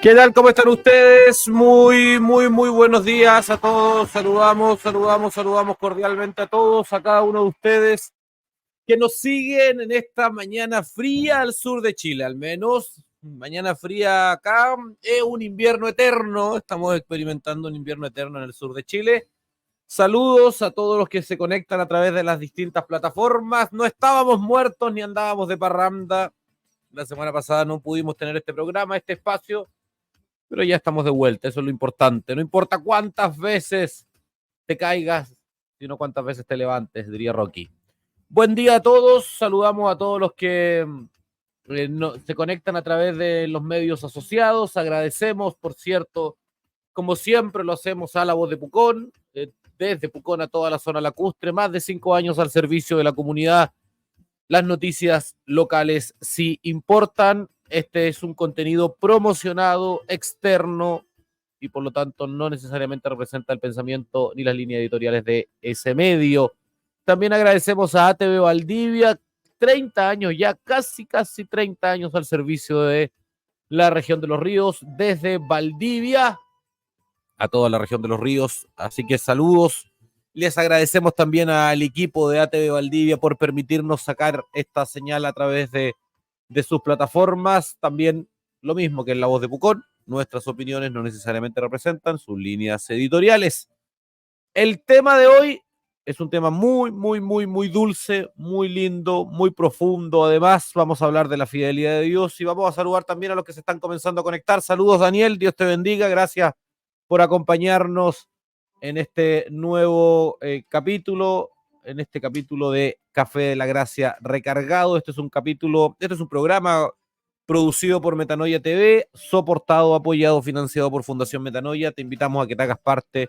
¿Qué tal? ¿Cómo están ustedes? Muy buenos días a todos. Saludamos cordialmente a todos, a cada uno de ustedes que nos siguen en esta mañana fría al sur de Chile, al menos. Mañana fría acá, es un invierno eterno. Estamos experimentando un invierno eterno en el sur de Chile. Saludos a todos los que se conectan a través de las distintas plataformas. No estábamos muertos ni andábamos de parranda. La semana pasada no pudimos tener este programa, este espacio, pero ya estamos de vuelta, eso es lo importante. No importa cuántas veces te caigas, sino cuántas veces te levantes, diría Rocky. Buen día a todos, saludamos a todos los que se conectan a través de los medios asociados. Agradecemos, por cierto, como siempre lo hacemos, a La Voz de Pucón, desde Pucón a toda la zona lacustre, más de 5 años al servicio de la comunidad. Las noticias locales sí importan. Este es un contenido promocionado, externo, y por lo tanto no necesariamente representa el pensamiento ni las líneas editoriales de ese medio. También agradecemos a ATV Valdivia, 30 años ya, casi 30 años al servicio de la región de los ríos, desde Valdivia a toda la región de los ríos. Así que saludos. Les agradecemos también al equipo de ATV Valdivia por permitirnos sacar esta señal a través de sus plataformas. También lo mismo que en La Voz de Pucón, nuestras opiniones no necesariamente representan sus líneas editoriales. El tema de hoy es un tema muy dulce, muy lindo, muy profundo. Además, vamos a hablar de la fidelidad de Dios y vamos a saludar también a los que se están comenzando a conectar. Saludos, Daniel, Dios te bendiga, gracias por acompañarnos en este nuevo capítulo, en este capítulo de Café de la Gracia Recargado. Este es un programa producido por Metanoia TV, soportado, apoyado, financiado por Fundación Metanoia. Te invitamos a que te hagas parte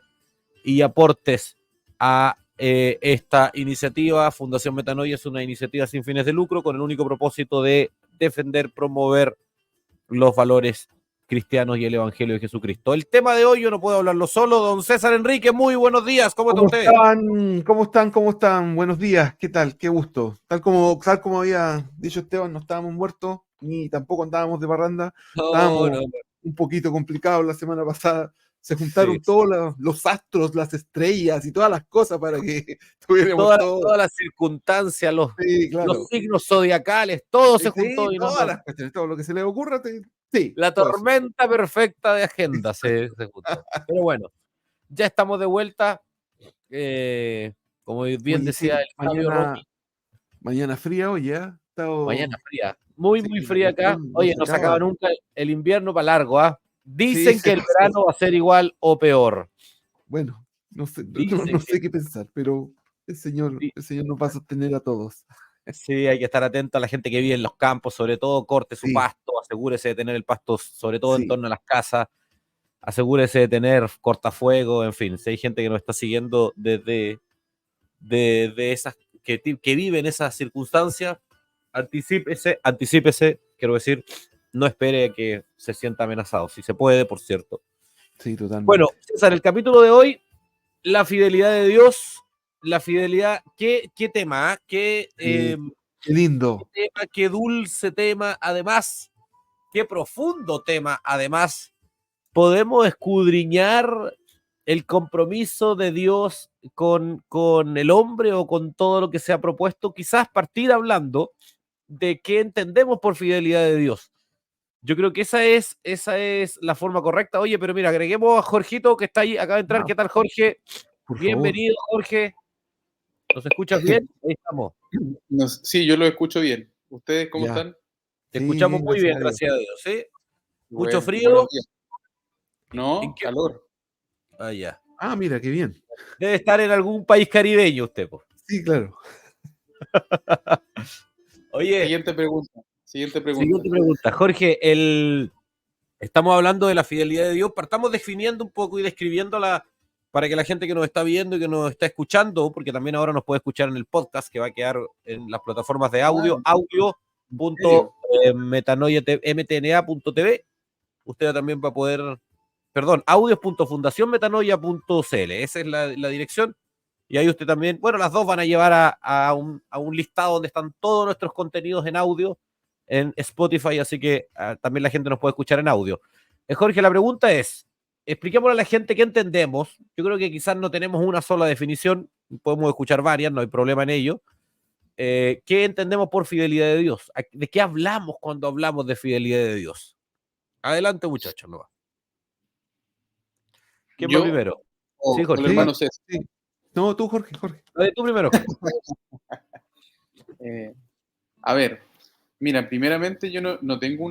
y aportes a esta iniciativa. Fundación Metanoia es una iniciativa sin fines de lucro con el único propósito de defender, promover los valores cristianos y el Evangelio de Jesucristo. El tema de hoy yo no puedo hablarlo solo. Don César Enrique, muy buenos días. ¿Cómo está usted? ¿Cómo están? Buenos días, ¿qué tal? Qué gusto. Tal como había dicho Esteban, no estábamos muertos, ni tampoco andábamos de parranda. Estábamos un poquito complicados la semana pasada. Se juntaron todos los astros, las estrellas y todas las cosas para que tuviéramos todas las circunstancias, los signos zodiacales, todo se juntó. Y todas las cuestiones, todo lo que se les ocurra. La tormenta perfecta de agenda se juntó. Pero bueno, ya estamos de vuelta. Como bien decía el sabio Rocky. Mañana fría hoy, ¿ya? Mañana fría. Muy fría acá. Oye, no se acaba nunca el invierno para largo, ¿ah? Dicen que el verano va a ser igual o peor. Bueno, no sé qué pensar, pero el Señor nos va a sostener a todos. Sí, hay que estar atento a la gente que vive en los campos, sobre todo corte su pasto, asegúrese de tener el pasto, sobre todo en torno a las casas. asegúrese de tener cortafuego, en fin, si hay gente que nos está siguiendo desde de esas que viven esas circunstancias, anticípese, quiero decir, no espere que se sienta amenazado, si se puede, por cierto. Sí, Bueno, totalmente. César, el capítulo de hoy, la fidelidad de Dios, la fidelidad, qué tema, Qué lindo. qué tema, qué dulce tema, además, qué profundo tema, además, podemos escudriñar el compromiso de Dios con el hombre o con todo lo que se ha propuesto, quizás partir hablando de qué entendemos por fidelidad de Dios. Yo creo que esa es la forma correcta. Oye, pero mira, agreguemos a Jorgito que está ahí, acaba de entrar. ¿Qué tal, Jorge? Por favor. Bienvenido, Jorge. ¿Nos escuchas bien? Ahí estamos. Sí, yo lo escucho bien. ¿Ustedes cómo Ya. están? Te Sí, escuchamos bien, muy bien, gracias a Dios. gracias a Dios. ¿Sí? ¿Mucho Bueno, frío? buenos días. ¿En No, qué? calor. Ah, ya. Ah, mira, qué bien. Debe estar en algún país caribeño usted, pues. Sí, claro. Oye, Siguiente pregunta. Siguiente pregunta. siguiente pregunta. Jorge, estamos hablando de la fidelidad de Dios. Partamos definiendo un poco y describiéndola para que la gente que nos está viendo y que nos está escuchando, porque también ahora nos puede escuchar en el podcast que va a quedar en las plataformas de audio, ¿En serio? audio.mtna.tv. Usted también va a poder, perdón, audios.fundacionmetanoia.cl. Esa es la dirección. Y ahí usted también, bueno, las dos van a llevar a un listado donde están todos nuestros contenidos en audio en Spotify, así que también la gente nos puede escuchar en audio. Jorge, la pregunta es, expliquémosle a la gente qué entendemos. Yo creo que quizás no tenemos una sola definición, podemos escuchar varias, no hay problema en ello. ¿Qué entendemos por fidelidad de Dios? ¿De qué hablamos cuando hablamos de fidelidad de Dios? Adelante, muchachos, no va. ¿Quién va ¿Yo primero? Sí, o el Jorge, Sí, hermano César? sí. No, tú, Jorge, Jorge. dale tú primero, Jorge. Eh, a ver, mira, primeramente yo no tengo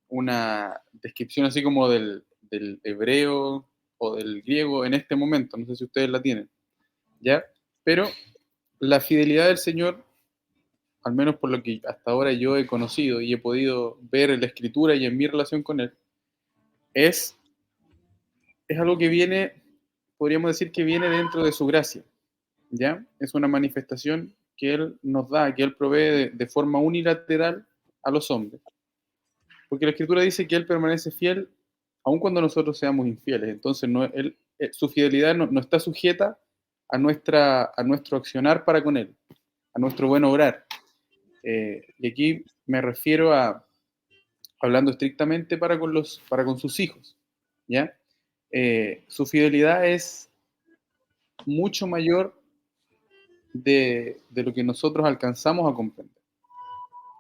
una descripción así como del hebreo o del griego en este momento. No sé si ustedes la tienen, ¿ya? Pero la fidelidad del Señor, al menos por lo que hasta ahora yo he conocido y he podido ver en la Escritura y en mi relación con Él, es es algo que viene, podríamos decir que viene dentro de su gracia, ¿ya? Es una manifestación que Él nos da, que Él provee de forma unilateral a los hombres. Porque la Escritura dice que Él permanece fiel aun cuando nosotros seamos infieles. Entonces, su fidelidad no está sujeta a nuestro accionar para con Él, a nuestro buen obrar. Y aquí me refiero a, hablando estrictamente para con sus hijos, ¿ya? Su fidelidad es mucho mayor de lo que nosotros alcanzamos a comprender.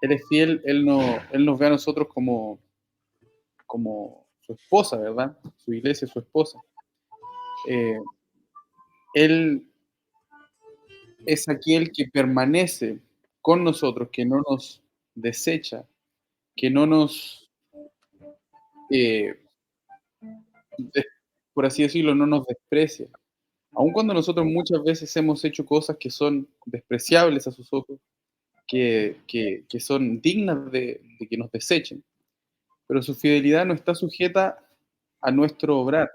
Él es fiel, él nos ve a nosotros como su esposa, ¿verdad? Su iglesia, su esposa. Eh, él es aquel que permanece con nosotros, que no nos desecha, que no nos, eh, por así decirlo, no nos desprecia. Aun cuando nosotros muchas veces hemos hecho cosas que son despreciables a sus ojos, que son dignas de que nos desechen, pero su fidelidad no está sujeta a nuestro obrar.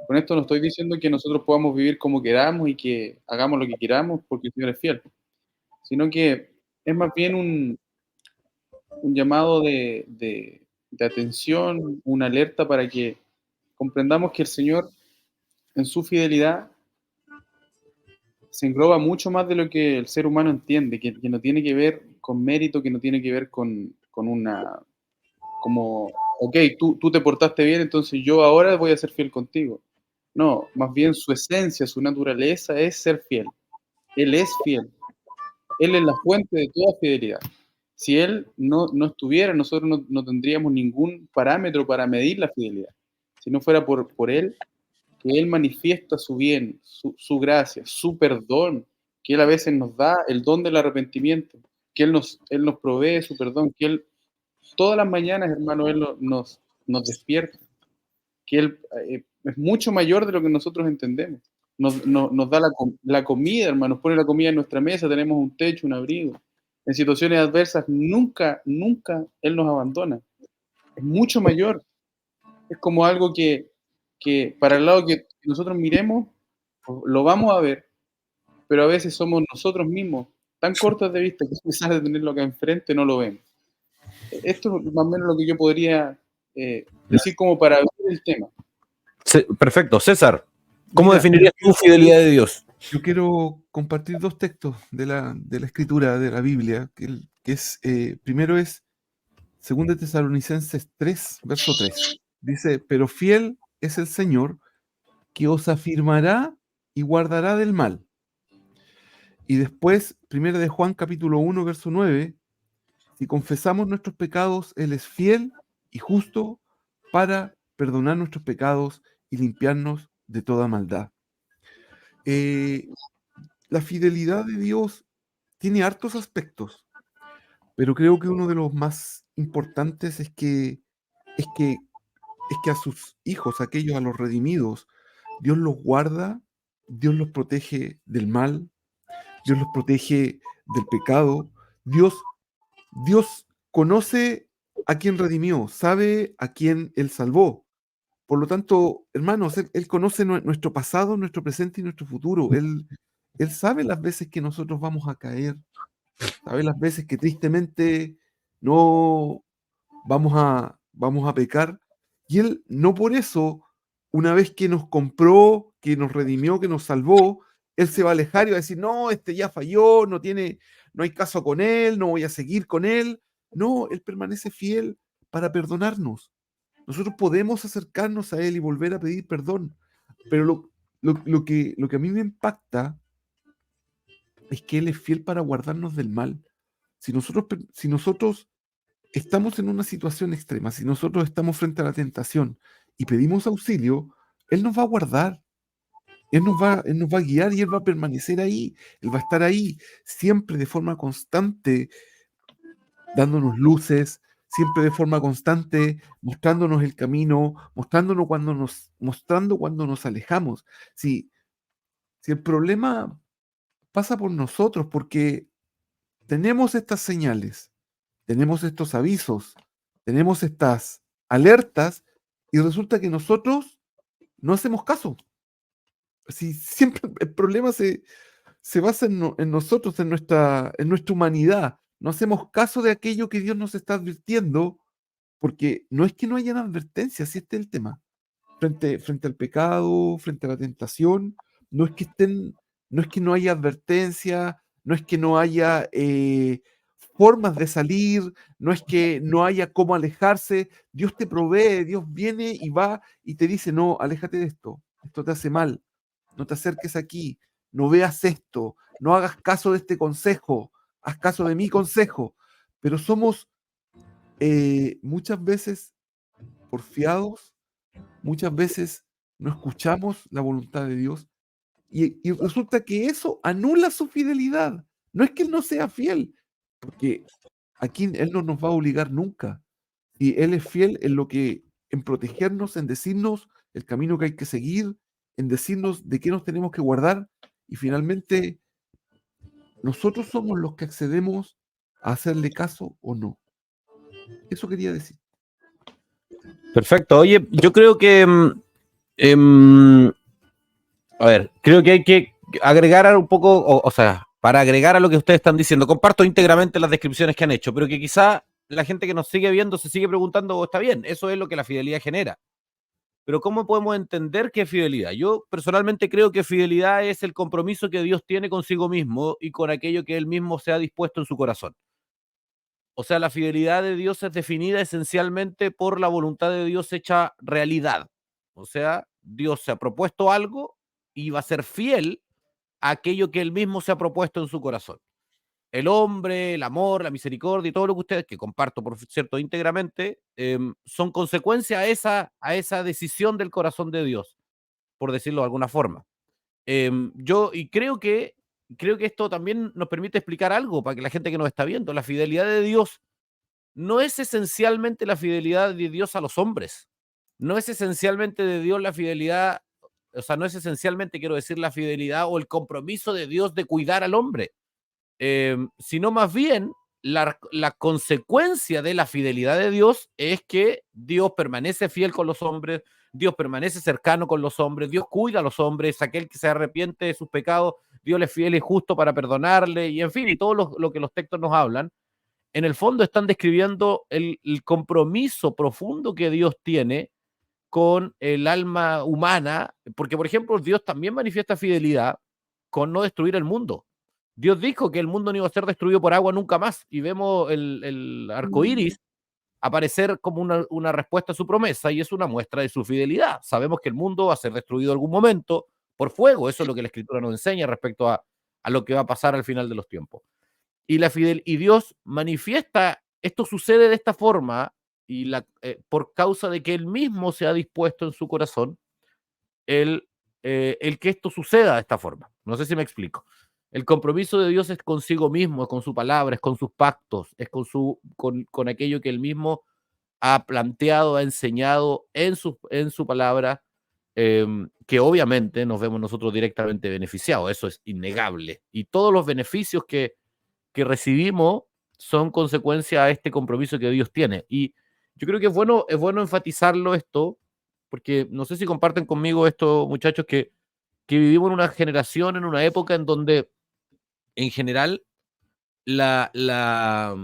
Con esto no estoy diciendo que nosotros podamos vivir como queramos y que hagamos lo que queramos porque el Señor es fiel, sino que es más bien un llamado de atención, una alerta para que comprendamos que el Señor en su fidelidad se engloba mucho más de lo que el ser humano entiende, que no tiene que ver con mérito, que no tiene que ver con una, como, ok, tú te portaste bien, entonces yo ahora voy a ser fiel contigo. No, más bien su esencia, su naturaleza es ser fiel. Él es fiel. Él es la fuente de toda fidelidad. Si Él no estuviera, nosotros no tendríamos ningún parámetro para medir la fidelidad. Si no fuera por Él, que Él manifiesta su bien, su gracia, su perdón, que Él a veces nos da el don del arrepentimiento, que Él nos provee su perdón, que Él todas las mañanas, hermano, nos despierta, que Él es mucho mayor de lo que nosotros entendemos. Nos da la comida, hermano, nos pone la comida en nuestra mesa, tenemos un techo, un abrigo. En situaciones adversas, nunca Él nos abandona. Es mucho mayor. Es como algo que para el lado que nosotros miremos, lo vamos a ver, pero a veces somos nosotros mismos tan cortos de vista que a pesar de tenerlo acá enfrente no lo vemos. Esto es más o menos lo que yo podría decir como para abrir el tema. Perfecto. César, ¿cómo Mira, definirías tu fidelidad de Dios? Yo quiero compartir dos textos de la escritura de la Biblia, primero es 2 Tesalonicenses 3, verso 3. Dice, pero fiel es el Señor que os afirmará y guardará del mal. Y después, 1 de Juan capítulo 1, verso 9, si confesamos nuestros pecados, Él es fiel y justo para perdonar nuestros pecados y limpiarnos de toda maldad. La fidelidad de Dios tiene hartos aspectos, pero creo que uno de los más importantes es que a sus hijos, aquellos a los redimidos, Dios los guarda, Dios los protege del mal, Dios los protege del pecado. Dios conoce a quien redimió, sabe a quien Él salvó. Por lo tanto, hermanos, Él conoce nuestro pasado, nuestro presente y nuestro futuro. Él sabe las veces que nosotros vamos a caer, sabe las veces que tristemente no vamos a pecar. Y Él no por eso, una vez que nos compró, que nos redimió, que nos salvó, Él se va a alejar y va a decir, no, este ya falló, no hay caso con Él, no voy a seguir con Él. No, Él permanece fiel para perdonarnos. Nosotros podemos acercarnos a Él y volver a pedir perdón, pero lo que a mí me impacta es que Él es fiel para guardarnos del mal. Si nosotros estamos en una situación extrema, si nosotros estamos frente a la tentación y pedimos auxilio, Él nos va a guardar, Él nos va a guiar y Él va a permanecer ahí, Él va a estar ahí, siempre de forma constante, dándonos luces, siempre de forma constante, mostrándonos el camino, mostrando cuando nos alejamos. Si el problema pasa por nosotros, porque tenemos estas señales, tenemos estos avisos, tenemos estas alertas, y resulta que nosotros no hacemos caso. Si siempre el problema se basa en nosotros, en nuestra humanidad. No hacemos caso de aquello que Dios nos está advirtiendo, porque no es que no hayan advertencias, si este es el tema. Frente al pecado, frente a la tentación, no es que no haya advertencia, no es que no haya formas de salir, no es que no haya cómo alejarse. Dios te provee, Dios viene y va y te dice, no, aléjate de esto te hace mal, no te acerques aquí, no veas esto, no hagas caso de este consejo, haz caso de mi consejo. Pero somos muchas veces porfiados, muchas veces no escuchamos la voluntad de Dios y resulta que eso anula su fidelidad. No es que Él no sea fiel, porque aquí Él no nos va a obligar nunca. Y Él es fiel en protegernos, en decirnos el camino que hay que seguir, en decirnos de qué nos tenemos que guardar. Y finalmente, nosotros somos los que accedemos a hacerle caso o no. Eso quería decir. Perfecto. Oye, yo creo que a ver, creo que hay que agregar un poco, o sea, para agregar a lo que ustedes están diciendo, comparto íntegramente las descripciones que han hecho, pero que quizá la gente que nos sigue viendo se sigue preguntando, está bien, eso es lo que la fidelidad genera. Pero ¿cómo podemos entender qué es fidelidad? Yo personalmente creo que fidelidad es el compromiso que Dios tiene consigo mismo y con aquello que Él mismo se ha dispuesto en su corazón. O sea, la fidelidad de Dios es definida esencialmente por la voluntad de Dios hecha realidad. O sea, Dios se ha propuesto algo y va a ser fiel a aquello que Él mismo se ha propuesto en su corazón. El hombre, el amor, la misericordia y todo lo que ustedes, que comparto por cierto íntegramente, son consecuencia a esa decisión del corazón de Dios, por decirlo de alguna forma. Yo creo que esto también nos permite explicar algo para que la gente que nos está viendo, la fidelidad de Dios no es esencialmente la fidelidad de Dios a los hombres, no es esencialmente de Dios la fidelidad, o sea, no es esencialmente, quiero decir, la fidelidad o el compromiso de Dios de cuidar al hombre, sino más bien la consecuencia de la fidelidad de Dios es que Dios permanece fiel con los hombres, Dios permanece cercano con los hombres, Dios cuida a los hombres, aquel que se arrepiente de sus pecados, Dios es fiel y justo para perdonarle, y en fin, y todo lo que los textos nos hablan, en el fondo están describiendo el compromiso profundo que Dios tiene con el alma humana, porque por ejemplo Dios también manifiesta fidelidad con no destruir el mundo. Dios dijo que el mundo no iba a ser destruido por agua nunca más, y vemos el arco iris aparecer como una respuesta a su promesa, y es una muestra de su fidelidad. Sabemos que el mundo va a ser destruido en algún momento por fuego, eso es lo que la Escritura nos enseña respecto a lo que va a pasar al final de los tiempos. Y Dios manifiesta, esto sucede de esta forma, por causa de que Él mismo se ha dispuesto en su corazón el que esto suceda de esta forma. No sé si me explico. El compromiso de Dios es consigo mismo, es con su palabra, es con sus pactos, es con aquello que Él mismo ha planteado, ha enseñado en su palabra, que obviamente nos vemos nosotros directamente beneficiados, eso es innegable. Y todos los beneficios que recibimos son consecuencia a este compromiso que Dios tiene. Y yo creo que es bueno enfatizarlo esto, porque no sé si comparten conmigo esto, muchachos, que vivimos en una generación, en una época en donde, en general, las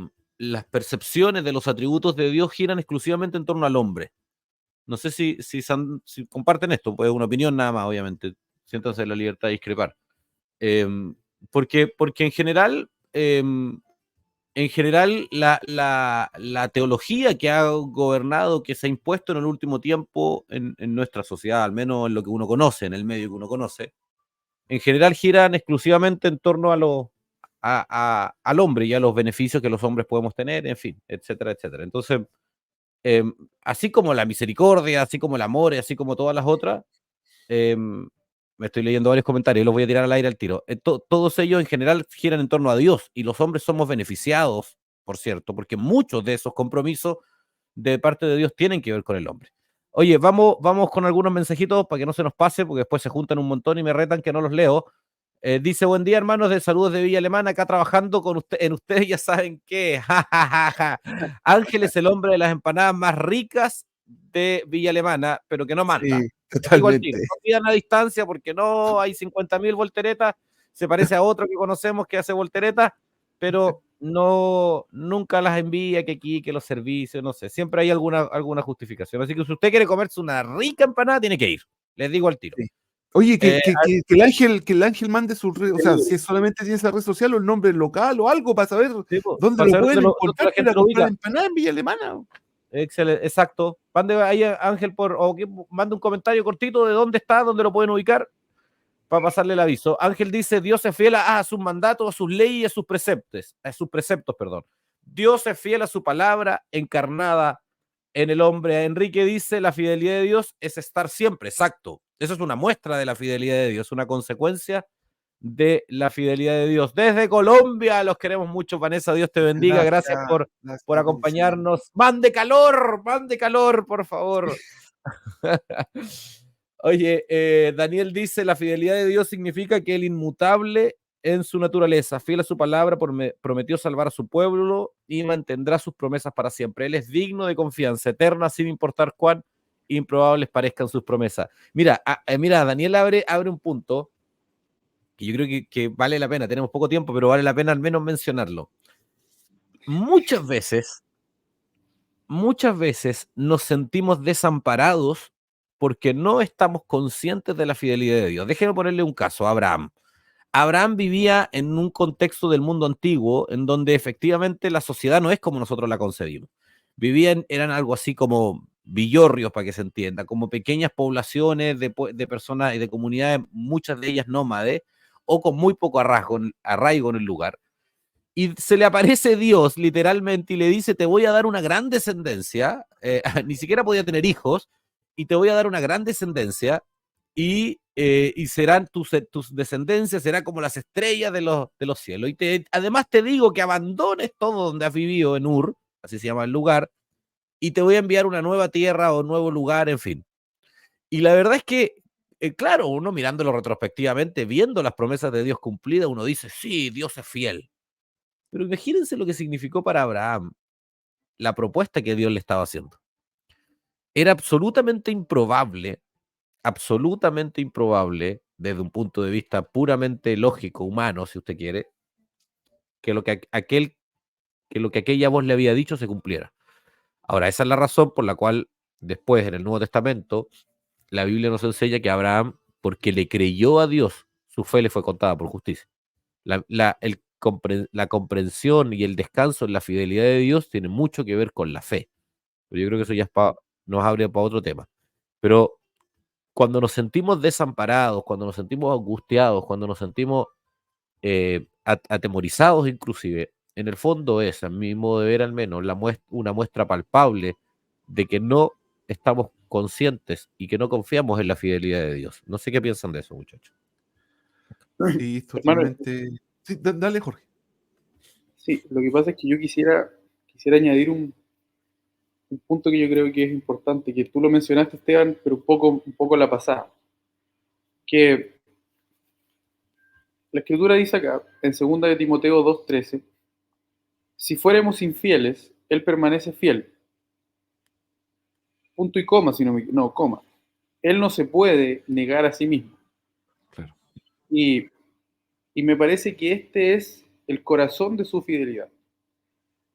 percepciones de los atributos de Dios giran exclusivamente en torno al hombre. No sé si comparten esto, pues es una opinión nada más, obviamente. Siéntanse en la libertad de discrepar. Porque en general la teología que ha gobernado, que se ha impuesto en el último tiempo en nuestra sociedad, al menos en lo que uno conoce, en el medio que uno conoce, en general giran exclusivamente en torno al hombre y a los beneficios que los hombres podemos tener, en fin, etcétera, etcétera. Entonces, así como la misericordia, así como el amor, así como todas las otras, me estoy leyendo varios comentarios, los voy a tirar al aire al tiro. Todos ellos en general giran en torno a Dios, y los hombres somos beneficiados, por cierto, porque muchos de esos compromisos de parte de Dios tienen que ver con el hombre. Oye, vamos con algunos mensajitos para que no se nos pase, porque después se juntan un montón y me retan que no los leo. Dice: buen día, hermanos, de saludos de Villa Alemana, acá trabajando en ustedes, ya saben qué. Ángel es el hombre de las empanadas más ricas de Villa Alemana, pero que no manda. Sí, totalmente. No pidan a distancia, porque no hay 50.000 volteretas. Se parece a otro que conocemos que hace volteretas, pero no, nunca las envía, que aquí, que los servicios, no sé. Siempre hay alguna justificación. Así que si usted quiere comerse una rica empanada, tiene que ir. Les digo al tiro. Sí. Oye, que el ángel mande su red, o sea, si solamente tiene esa red social o el nombre local o algo para saber dónde lo pueden encontrar para comprar empanada en Villa Alemana. Excelente, exacto. Mande ahí, Ángel, mande un comentario cortito de dónde está, dónde lo pueden ubicar, para pasarle el aviso. Ángel dice: Dios es fiel a sus mandatos, a sus leyes y a sus preceptos, perdón. Dios es fiel a su palabra encarnada en el hombre. Enrique dice: la fidelidad de Dios es estar siempre. Exacto. Eso es una muestra de la fidelidad de Dios, una consecuencia de la fidelidad de Dios. Desde Colombia, los queremos mucho, Vanessa, Dios te bendiga, gracias por acompañarnos. Mande calor, por favor. Oye, Daniel dice: la fidelidad de Dios significa que el inmutable en su naturaleza, fiel a su palabra, prometió salvar a su pueblo y mantendrá sus promesas para siempre. Él es digno de confianza eterna, sin importar cuán improbables parezcan sus promesas. Mira, Daniel abre un punto que yo creo que vale la pena. Tenemos poco tiempo, pero vale la pena al menos mencionarlo. Muchas veces nos sentimos desamparados porque no estamos conscientes de la fidelidad de Dios. Déjenme ponerle un caso: Abraham. Abraham vivía en un contexto del mundo antiguo en donde efectivamente la sociedad no es como nosotros la concebimos. Eran algo así como villorrios, para que se entienda, como pequeñas poblaciones de personas y de comunidades, muchas de ellas nómades o con muy poco arraigo en el lugar. Y se le aparece Dios literalmente y le dice: te voy a dar una gran descendencia. Ni siquiera podía tener hijos, y te voy a dar una gran descendencia, y serán tus descendencias, será como las estrellas de los cielos. Y además te digo que abandones todo donde has vivido en Ur, así se llama el lugar, y te voy a enviar una nueva tierra o nuevo lugar, en fin. Y la verdad es que, claro, uno mirándolo retrospectivamente, viendo las promesas de Dios cumplidas, uno dice: sí, Dios es fiel. Pero imagínense lo que significó para Abraham la propuesta que Dios le estaba haciendo. Era absolutamente improbable, desde un punto de vista puramente lógico, humano, si usted quiere, que lo que aquella voz le había dicho se cumpliera. Ahora, esa es la razón por la cual después en el Nuevo Testamento la Biblia nos enseña que Abraham, porque le creyó a Dios, su fe le fue contada por justicia. La comprensión y el descanso en la fidelidad de Dios tiene mucho que ver con la fe. Pero yo creo que eso ya nos abre para otro tema. Pero cuando nos sentimos desamparados, cuando nos sentimos angustiados, cuando nos sentimos atemorizados inclusive, en el fondo es, a mi modo de ver al menos, una muestra palpable de que no estamos conscientes y que no confiamos en la fidelidad de Dios. No sé qué piensan de eso, muchachos. Sí, Hermano, totalmente. Sí, dale, Jorge. sí, lo que pasa es que yo quisiera añadir un punto que yo creo que es importante, que tú lo mencionaste, Esteban, pero un poco la pasada, que la Escritura dice acá, en 2 de Timoteo 2:13, si fuéramos infieles, Él permanece fiel. Punto y coma, no, coma. Él no se puede negar a sí mismo. Claro. Y, y me parece que este es el corazón de su fidelidad.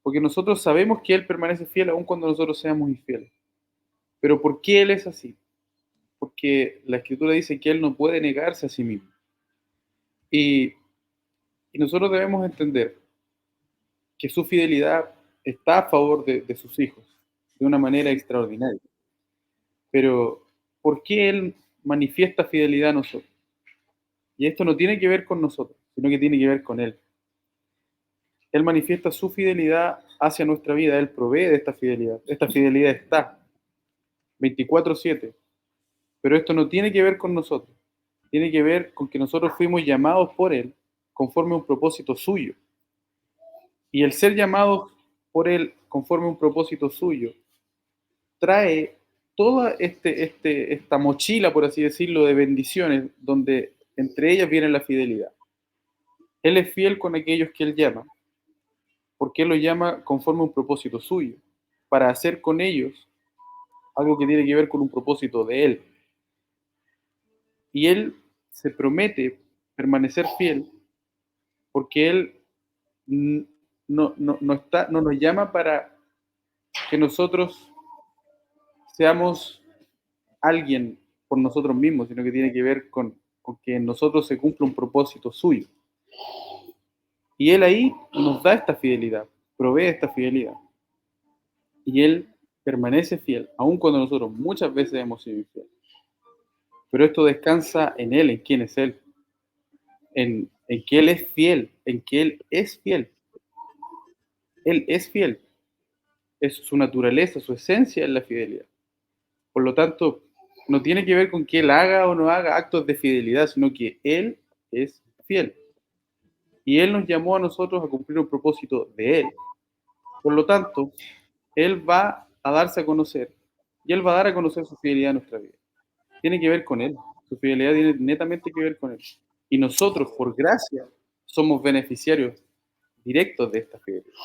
Porque nosotros sabemos que Él permanece fiel aun cuando nosotros seamos infieles. Pero ¿por qué Él es así? Porque la Escritura dice que Él no puede negarse a sí mismo. Y, y nosotros debemos entender que su fidelidad está a favor de sus hijos de una manera extraordinaria. Pero, ¿por qué Él manifiesta fidelidad a nosotros? Y esto no tiene que ver con nosotros, sino que tiene que ver con Él. Él manifiesta su fidelidad hacia nuestra vida, Él provee de esta fidelidad. Esta fidelidad está 24/7. Pero esto no tiene que ver con nosotros, tiene que ver con que nosotros fuimos llamados por Él conforme a un propósito suyo. Y el ser llamados por Él conforme a un propósito suyo trae toda esta mochila, por así decirlo, de bendiciones, donde entre ellas viene la fidelidad. Él es fiel con aquellos que Él llama, porque Él los llama conforme a un propósito suyo, para hacer con ellos algo que tiene que ver con un propósito de Él. Y Él se promete permanecer fiel, porque Él no nos llama para que nosotros seamos alguien por nosotros mismos, sino que tiene que ver con que en nosotros se cumpla un propósito suyo. Y Él ahí nos da esta fidelidad, provee esta fidelidad. Y Él permanece fiel, aun cuando nosotros muchas veces hemos sido infieles. Pero esto descansa en Él, en quién es Él, en que Él es fiel, en que Él es fiel. Él es fiel. Es su naturaleza, su esencia es la fidelidad. Por lo tanto, no tiene que ver con que Él haga o no haga actos de fidelidad, sino que Él es fiel. Y Él nos llamó a nosotros a cumplir un propósito de Él. Por lo tanto, Él va a darse a conocer y Él va a dar a conocer su fidelidad en nuestra vida. Tiene que ver con Él. Su fidelidad tiene netamente que ver con Él. Y nosotros, por gracia, somos beneficiarios directos de esta fidelidad.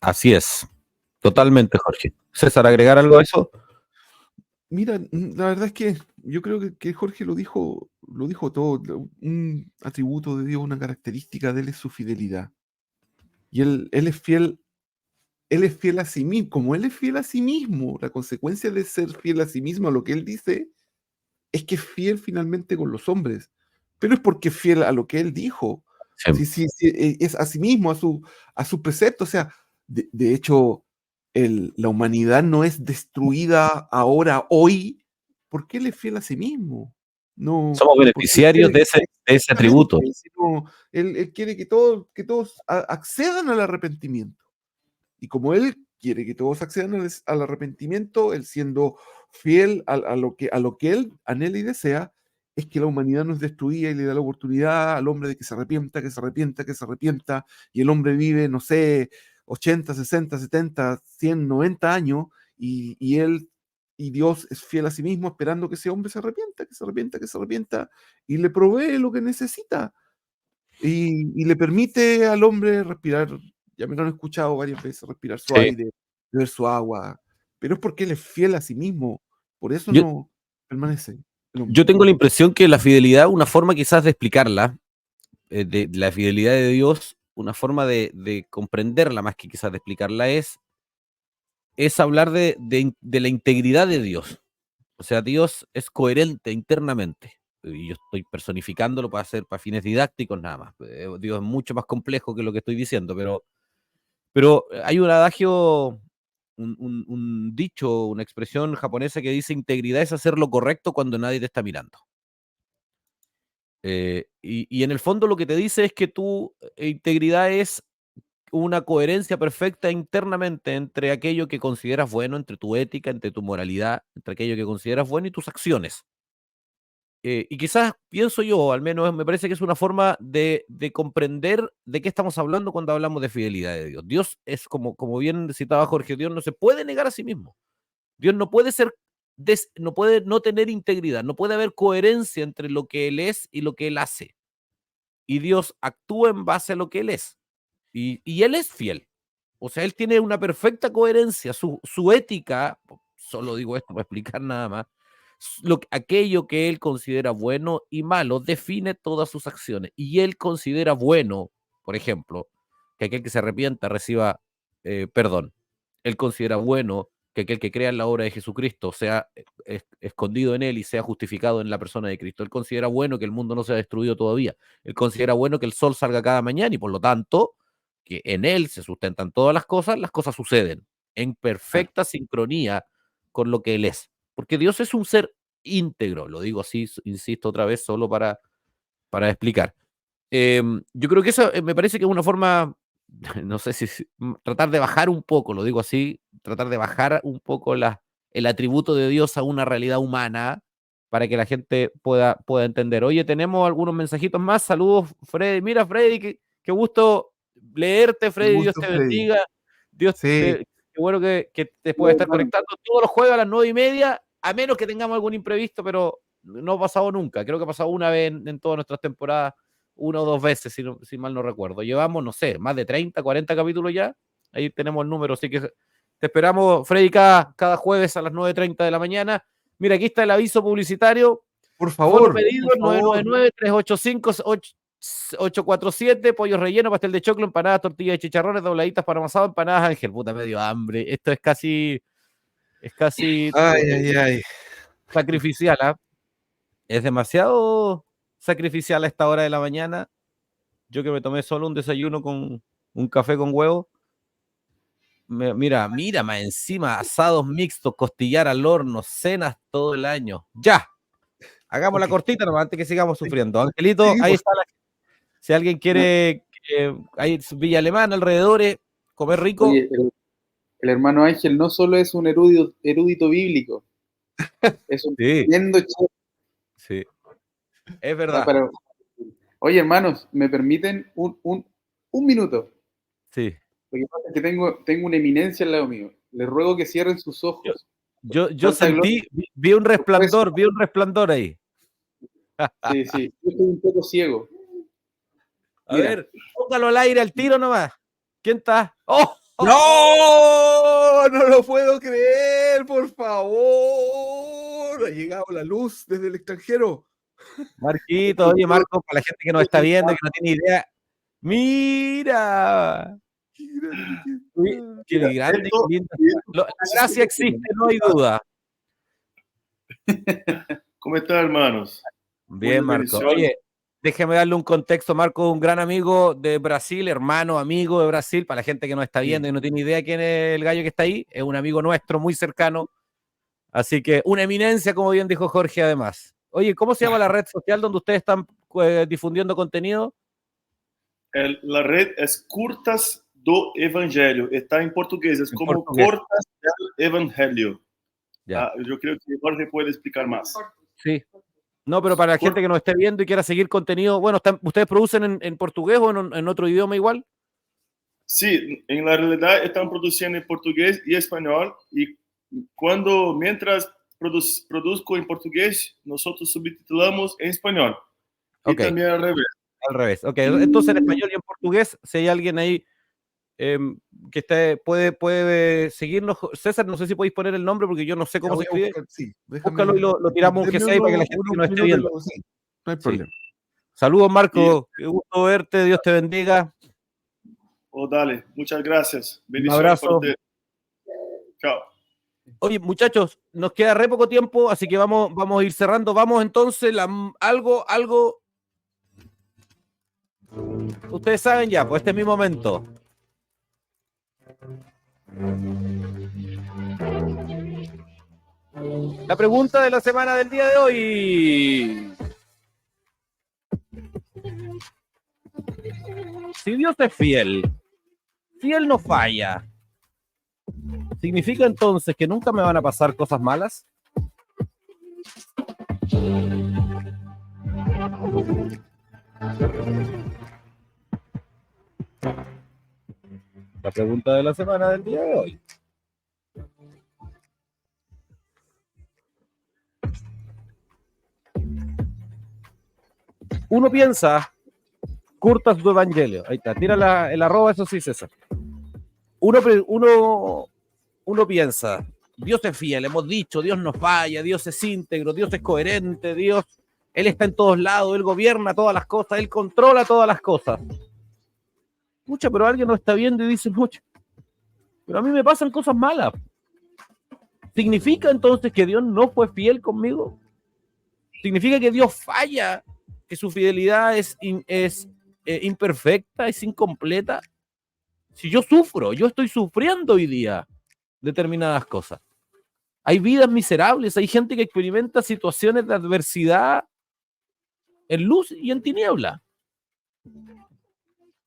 Así es. Totalmente, Jorge. César, ¿agregar algo a eso? Mira, la verdad es que yo creo que Jorge lo dijo todo. Un atributo de Dios, una característica de Él es su fidelidad. Y Él es fiel a sí mismo. Como Él es fiel a sí mismo, la consecuencia de ser fiel a sí mismo, a lo que Él dice, es que es fiel finalmente con los hombres. Pero es porque es fiel a lo que Él dijo. Sí, es a sí mismo, a su precepto. O sea, de hecho, la humanidad no es destruida ahora, hoy, porque Él es fiel a sí mismo. No, Somos porque beneficiarios de ese atributo. sino Él quiere que todos accedan al arrepentimiento. Y como Él quiere que todos accedan al arrepentimiento, Él siendo fiel a lo que Él anhela y desea, es que la humanidad no es destruida y le da la oportunidad al hombre de que se arrepienta, que se arrepienta, que se arrepienta, y el hombre vive, no sé, 80, 60, 70, 100, 90 años, y Él y Dios es fiel a sí mismo, esperando que ese hombre se arrepienta, que se arrepienta, que se arrepienta, y le provee lo que necesita. y le permite al hombre respirar. Ya me lo han escuchado varias veces, respirar su Sí. aire, beber su agua, pero es porque él es fiel a sí mismo, por eso Yo- no permanece el hombre. Yo tengo la impresión que la fidelidad, una forma quizás de explicarla, de la fidelidad de Dios, una forma de comprenderla más que quizás de explicarla es hablar de la integridad de Dios. O sea, Dios es coherente internamente. Y yo estoy personificándolo para fines didácticos nada más. Dios es mucho más complejo que lo que estoy diciendo, pero hay un adagio, un dicho, una expresión japonesa que dice integridad es hacer lo correcto cuando nadie te está mirando. Y en el fondo lo que te dice es que tu integridad es una coherencia perfecta internamente entre aquello que consideras bueno, entre tu ética, entre tu moralidad, entre aquello que consideras bueno y tus acciones. Y quizás pienso yo, al menos me parece que es una forma de comprender de qué estamos hablando cuando hablamos de fidelidad de Dios. Dios es, como bien citaba Jorge, Dios no se puede negar a sí mismo. Dios no puede no puede no tener integridad, no puede haber coherencia entre lo que Él es y lo que Él hace. Y Dios actúa en base a lo que Él es. Y Él es fiel. O sea, Él tiene una perfecta coherencia. Su ética, solo digo esto para explicar nada más, aquello que Él considera bueno y malo define todas sus acciones. Y Él considera bueno, por ejemplo, que aquel que se arrepienta reciba perdón. Él considera bueno que aquel que crea en la obra de Jesucristo sea escondido en Él y sea justificado en la persona de Cristo. Él considera bueno que el mundo no sea destruido todavía. Él considera bueno que el sol salga cada mañana y por lo tanto que en Él se sustentan todas las cosas suceden en perfecta sincronía con lo que Él es. Porque Dios es un ser íntegro, lo digo así, insisto otra vez, solo para explicar. Yo creo que eso me parece que es una forma, no sé si tratar de bajar un poco, lo digo así, tratar de bajar un poco el atributo de Dios a una realidad humana para que la gente pueda entender. Oye, tenemos algunos mensajitos más. Saludos, Freddy. Mira, Freddy, qué gusto leerte, Freddy. Dios Gusto, te Freddy. bendiga. Sí. Qué bueno que te puedas estar conectando todos los jueves a las 9:30, a menos que tengamos algún imprevisto, pero no ha pasado nunca. Creo que ha pasado una vez en todas nuestras temporadas, una o dos veces, si mal no recuerdo. Llevamos, no sé, más de 30, 40 capítulos ya. Ahí tenemos el número, así que te esperamos, Freddy, cada jueves a las 9:30 de la mañana. Mira, aquí está el aviso publicitario. Por favor. Fono pedido 999-385-847, pollo relleno, pastel de choclo, empanadas, tortillas de chicharrones, dobladitas para amasado, empanadas Ángel. Puta, me dio hambre. Esto es casi Ay. sacrificial, ¿ah? Es demasiado sacrificial a esta hora de la mañana. Yo que me tomé solo un desayuno con un café con huevo. Mira, más encima, asados mixtos, costillar al horno, cenas todo el año. ¡Ya! Hagamos la cortita nomás antes que sigamos sufriendo. Angelito, Sí, ahí está. Si alguien quiere, hay Villa Alemana, alrededores, comer rico. Oye, el hermano Ángel no solo es un erudito bíblico, es un Sí, tremendo chef. sí, es verdad. Oye, hermanos, ¿me permiten un minuto? Sí. Lo que pasa es que tengo una eminencia al lado mío. Les ruego que cierren sus ojos. Yo sentí, vi un resplandor ahí. Sí, yo estoy un poco ciego. A Mira. ver, póngalo al aire al tiro nomás. ¿Quién está? ¡Oh! ¡No! No lo puedo creer, por favor. Ha llegado la luz desde el extranjero. Marquito, oye, Marco, para la gente que nos está viendo, que no tiene idea. ¡Mira! Qué grande, qué lindo. La gracia existe, no hay duda. ¿Cómo están, hermanos? Bien, Marco. Oye, déjeme darle un contexto. Marco es un gran amigo de Brasil, hermano, amigo de Brasil. Para la gente que no está viendo y no tiene idea quién es el gallo que está ahí, es un amigo nuestro muy cercano. Así que una eminencia, como bien dijo Jorge, además. Oye, ¿cómo se llama la red social donde ustedes están difundiendo contenido? La red es Curtas do Evangelio. Está en portugués, es como Cortas del Evangelio. Yo creo que Jorge puede explicar más. Sí. No, pero para la gente que nos esté viendo y quiera seguir contenido, bueno, ¿ustedes producen en portugués o en otro idioma igual? Sí, en la realidad están produciendo en portugués y español, y mientras produzco en portugués, nosotros subtitulamos en español. Y también al revés. Al revés. Ok, entonces en español y en portugués, si hay alguien ahí que puede seguirnos. César, no sé si podéis poner el nombre porque yo no sé cómo se escribe. Buscar, sí, Búscalo y lo tiramos aunque sea ahí para que la gente que nos esté viendo. Sí, no hay problema. Saludos, Marco. Qué gusto verte. Dios te bendiga. Oh, dale. Muchas gracias. Un abrazo. Chao. Oye, muchachos, nos queda re poco tiempo, así que vamos a ir cerrando. Vamos entonces, algo. Ustedes saben ya, pues este es mi momento. La pregunta de la semana del día de hoy. Si Dios es fiel, si Él no falla, ¿significa entonces que nunca me van a pasar cosas malas? La pregunta de la semana del día de hoy. Uno piensa, curtas tu evangelio. Ahí está, tira el arroba, eso sí, César. Uno piensa, Dios es fiel, hemos dicho, Dios no falla, Dios es íntegro, Dios es coherente, Dios, Él está en todos lados, Él gobierna todas las cosas, Él controla todas las cosas. Mucha, pero alguien no está viendo y dice, mucha, pero a mí me pasan cosas malas. ¿Significa entonces que Dios no fue fiel conmigo? ¿Significa que Dios falla? ¿Que su fidelidad es imperfecta, es incompleta? Si yo sufro, yo estoy sufriendo hoy día determinadas cosas. Hay vidas miserables, hay gente que experimenta situaciones de adversidad en luz y en tiniebla.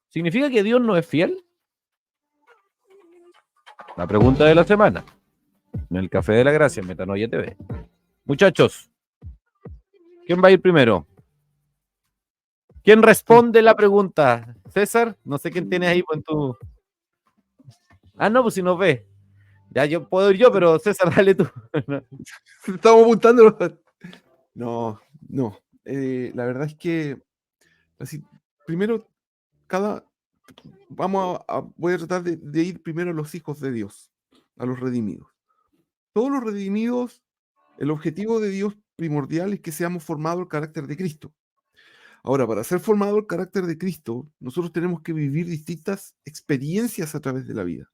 ¿Significa que Dios no es fiel? La pregunta de la semana. En el Café de la Gracia, en Metanoia TV. Muchachos, ¿quién va a ir primero? ¿Quién responde la pregunta? ¿César? No sé quién tienes ahí en tu... Ah, no, pues si nos ve. Ya yo puedo ir yo, pero César, dale tú. Estamos apuntando. No. La verdad es que así, primero, voy a tratar de ir primero a los hijos de Dios, a los redimidos. Todos los redimidos, el objetivo de Dios primordial es que seamos formados el carácter de Cristo. Ahora, para ser formado el carácter de Cristo, nosotros tenemos que vivir distintas experiencias a través de la vida.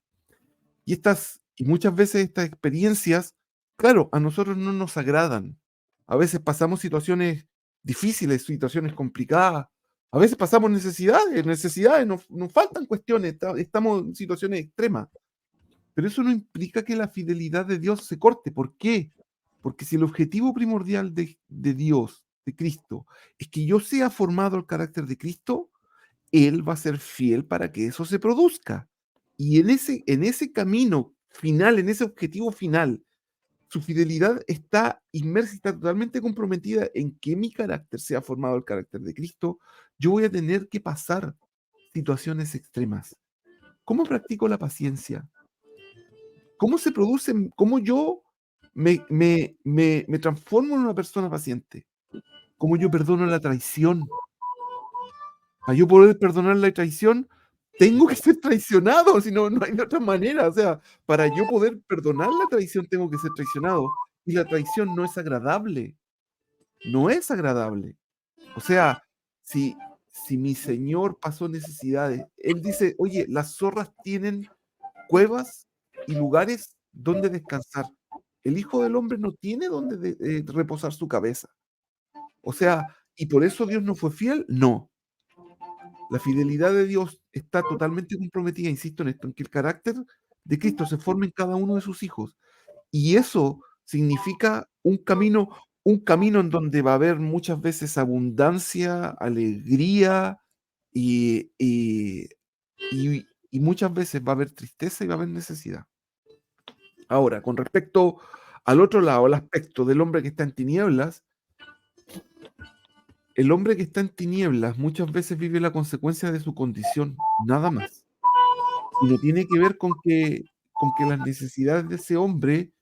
Y muchas veces estas experiencias, claro, a nosotros no nos agradan. A veces pasamos situaciones difíciles, situaciones complicadas. A veces pasamos necesidades, nos faltan cuestiones, estamos en situaciones extremas. Pero eso no implica que la fidelidad de Dios se corte. ¿Por qué? Porque si el objetivo primordial de Dios, de Cristo, es que yo sea formado el carácter de Cristo, Él va a ser fiel para que eso se produzca. Y en ese camino final, en ese objetivo final, su fidelidad está inmersa, está totalmente comprometida en que mi carácter sea formado el carácter de Cristo. Yo voy a tener que pasar situaciones extremas. ¿Cómo practico la paciencia? ¿Cómo se produce? ¿Cómo yo me transformo en una persona paciente? ¿Cómo yo perdono la traición? Para yo poder perdonar la traición, tengo que ser traicionado, si no, no hay de otra manera. O sea, para yo poder perdonar la traición, tengo que ser traicionado. Y la traición no es agradable. No es agradable. O sea, si mi Señor pasó necesidades, Él dice, oye, las zorras tienen cuevas y lugares donde descansar. El Hijo del Hombre no tiene donde reposar su cabeza. O sea, ¿y por eso Dios no fue fiel? No. La fidelidad de Dios está totalmente comprometida, insisto en esto, en que el carácter de Cristo se forme en cada uno de sus hijos. Y eso significa un camino en donde va a haber muchas veces abundancia, alegría y muchas veces va a haber tristeza y va a haber necesidad. Ahora, con respecto al otro lado, al aspecto del hombre que está en tinieblas, el hombre que está en tinieblas muchas veces vive la consecuencia de su condición, nada más. Y no tiene que ver con que las necesidades de ese hombre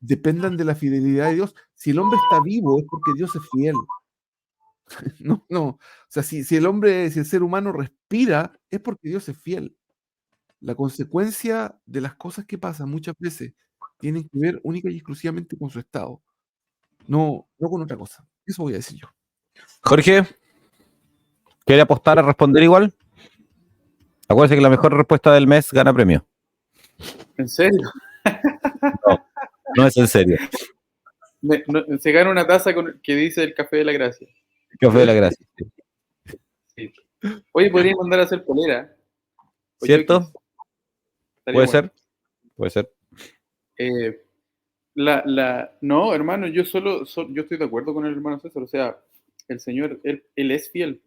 dependan de la fidelidad de Dios. Si el hombre está vivo es porque Dios es fiel. No, no. O sea, si el ser humano respira, es porque Dios es fiel. La consecuencia de las cosas que pasan muchas veces tienen que ver única y exclusivamente con su estado, no con otra cosa. Eso voy a decir yo. Jorge, ¿quiere apostar a responder igual? Acuérdense que la mejor respuesta del mes gana premio. ¿En serio? No es en serio. Se gana una taza que dice el Café de la Gracia. Café de la Gracia. Sí. Oye, podrían mandar a hacer polera. ¿Cierto? Puede ser. Puede ser. No, hermano, yo estoy de acuerdo con el hermano César. O sea, el Señor, él es fiel.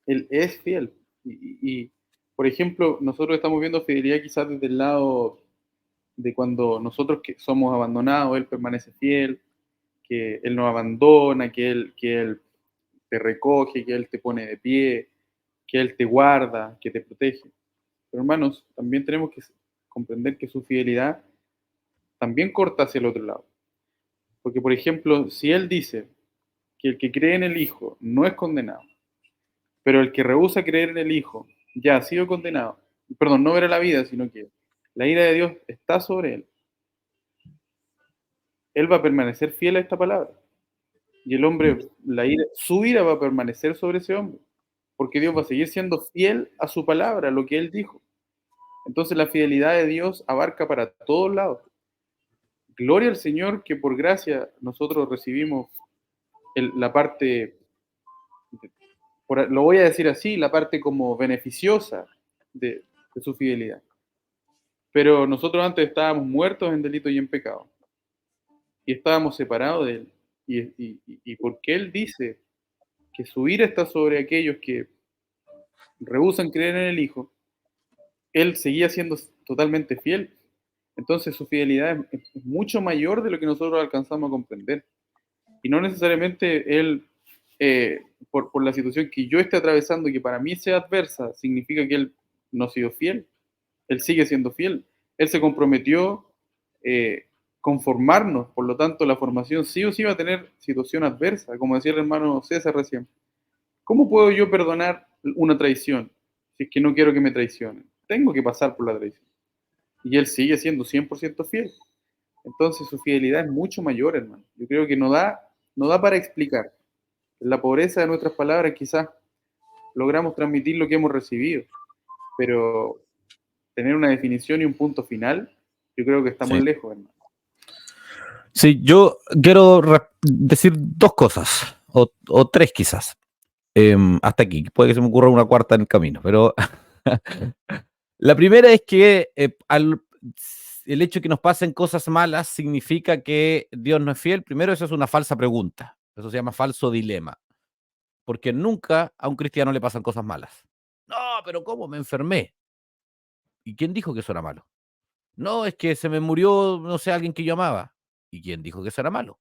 Él es fiel. Y, por ejemplo, nosotros estamos viendo fidelidad quizás desde el lado de cuando nosotros que somos abandonados, Él permanece fiel, que Él nos abandona, que Él te recoge, que Él te pone de pie, que Él te guarda, que te protege. Pero hermanos, también tenemos que comprender que su fidelidad también corta hacia el otro lado. Porque, por ejemplo, si Él dice que el que cree en el Hijo no es condenado, pero el que rehúsa creer en el Hijo ya ha sido condenado, perdón, no verá la vida, sino que la ira de Dios está sobre él, él va a permanecer fiel a esta palabra. Y el hombre, su ira va a permanecer sobre ese hombre, porque Dios va a seguir siendo fiel a su palabra, a lo que Él dijo. Entonces la fidelidad de Dios abarca para todos lados. Gloria al Señor que por gracia nosotros recibimos la parte, lo voy a decir así, la parte como beneficiosa de su fidelidad. Pero nosotros antes estábamos muertos en delito y en pecado. Y estábamos separados de Él. Y porque Él dice que su ira está sobre aquellos que rehúsan creer en el Hijo, Él seguía siendo totalmente fiel. Entonces su fidelidad es mucho mayor de lo que nosotros alcanzamos a comprender. Y no necesariamente Él, por la situación que yo esté atravesando, que para mí sea adversa, significa que Él no ha sido fiel. Él sigue siendo fiel. Él se comprometió conformarnos, por lo tanto la formación sí o sí va a tener situación adversa, como decía el hermano César recién. ¿Cómo puedo yo perdonar una traición si es que no quiero que me traicionen? Tengo que pasar por la traición. Y Él sigue siendo 100% fiel. Entonces su fidelidad es mucho mayor, hermano. Yo creo que no da para explicar. En la pobreza de nuestras palabras quizás logramos transmitir lo que hemos recibido, pero tener una definición y un punto final, yo creo que estamos lejos, hermano. Sí, yo quiero decir dos cosas, o tres quizás, hasta aquí. Puede que se me ocurra una cuarta en el camino, pero la primera es que el hecho de que nos pasen cosas malas significa que Dios no es fiel. Primero, eso es una falsa pregunta. Eso se llama falso dilema. Porque nunca a un cristiano le pasan cosas malas. No, pero ¿cómo? Me enfermé. ¿Y quién dijo que eso era malo? No, es que se me murió, no sé, alguien que yo amaba. ¿Y quién dijo que eso era malo?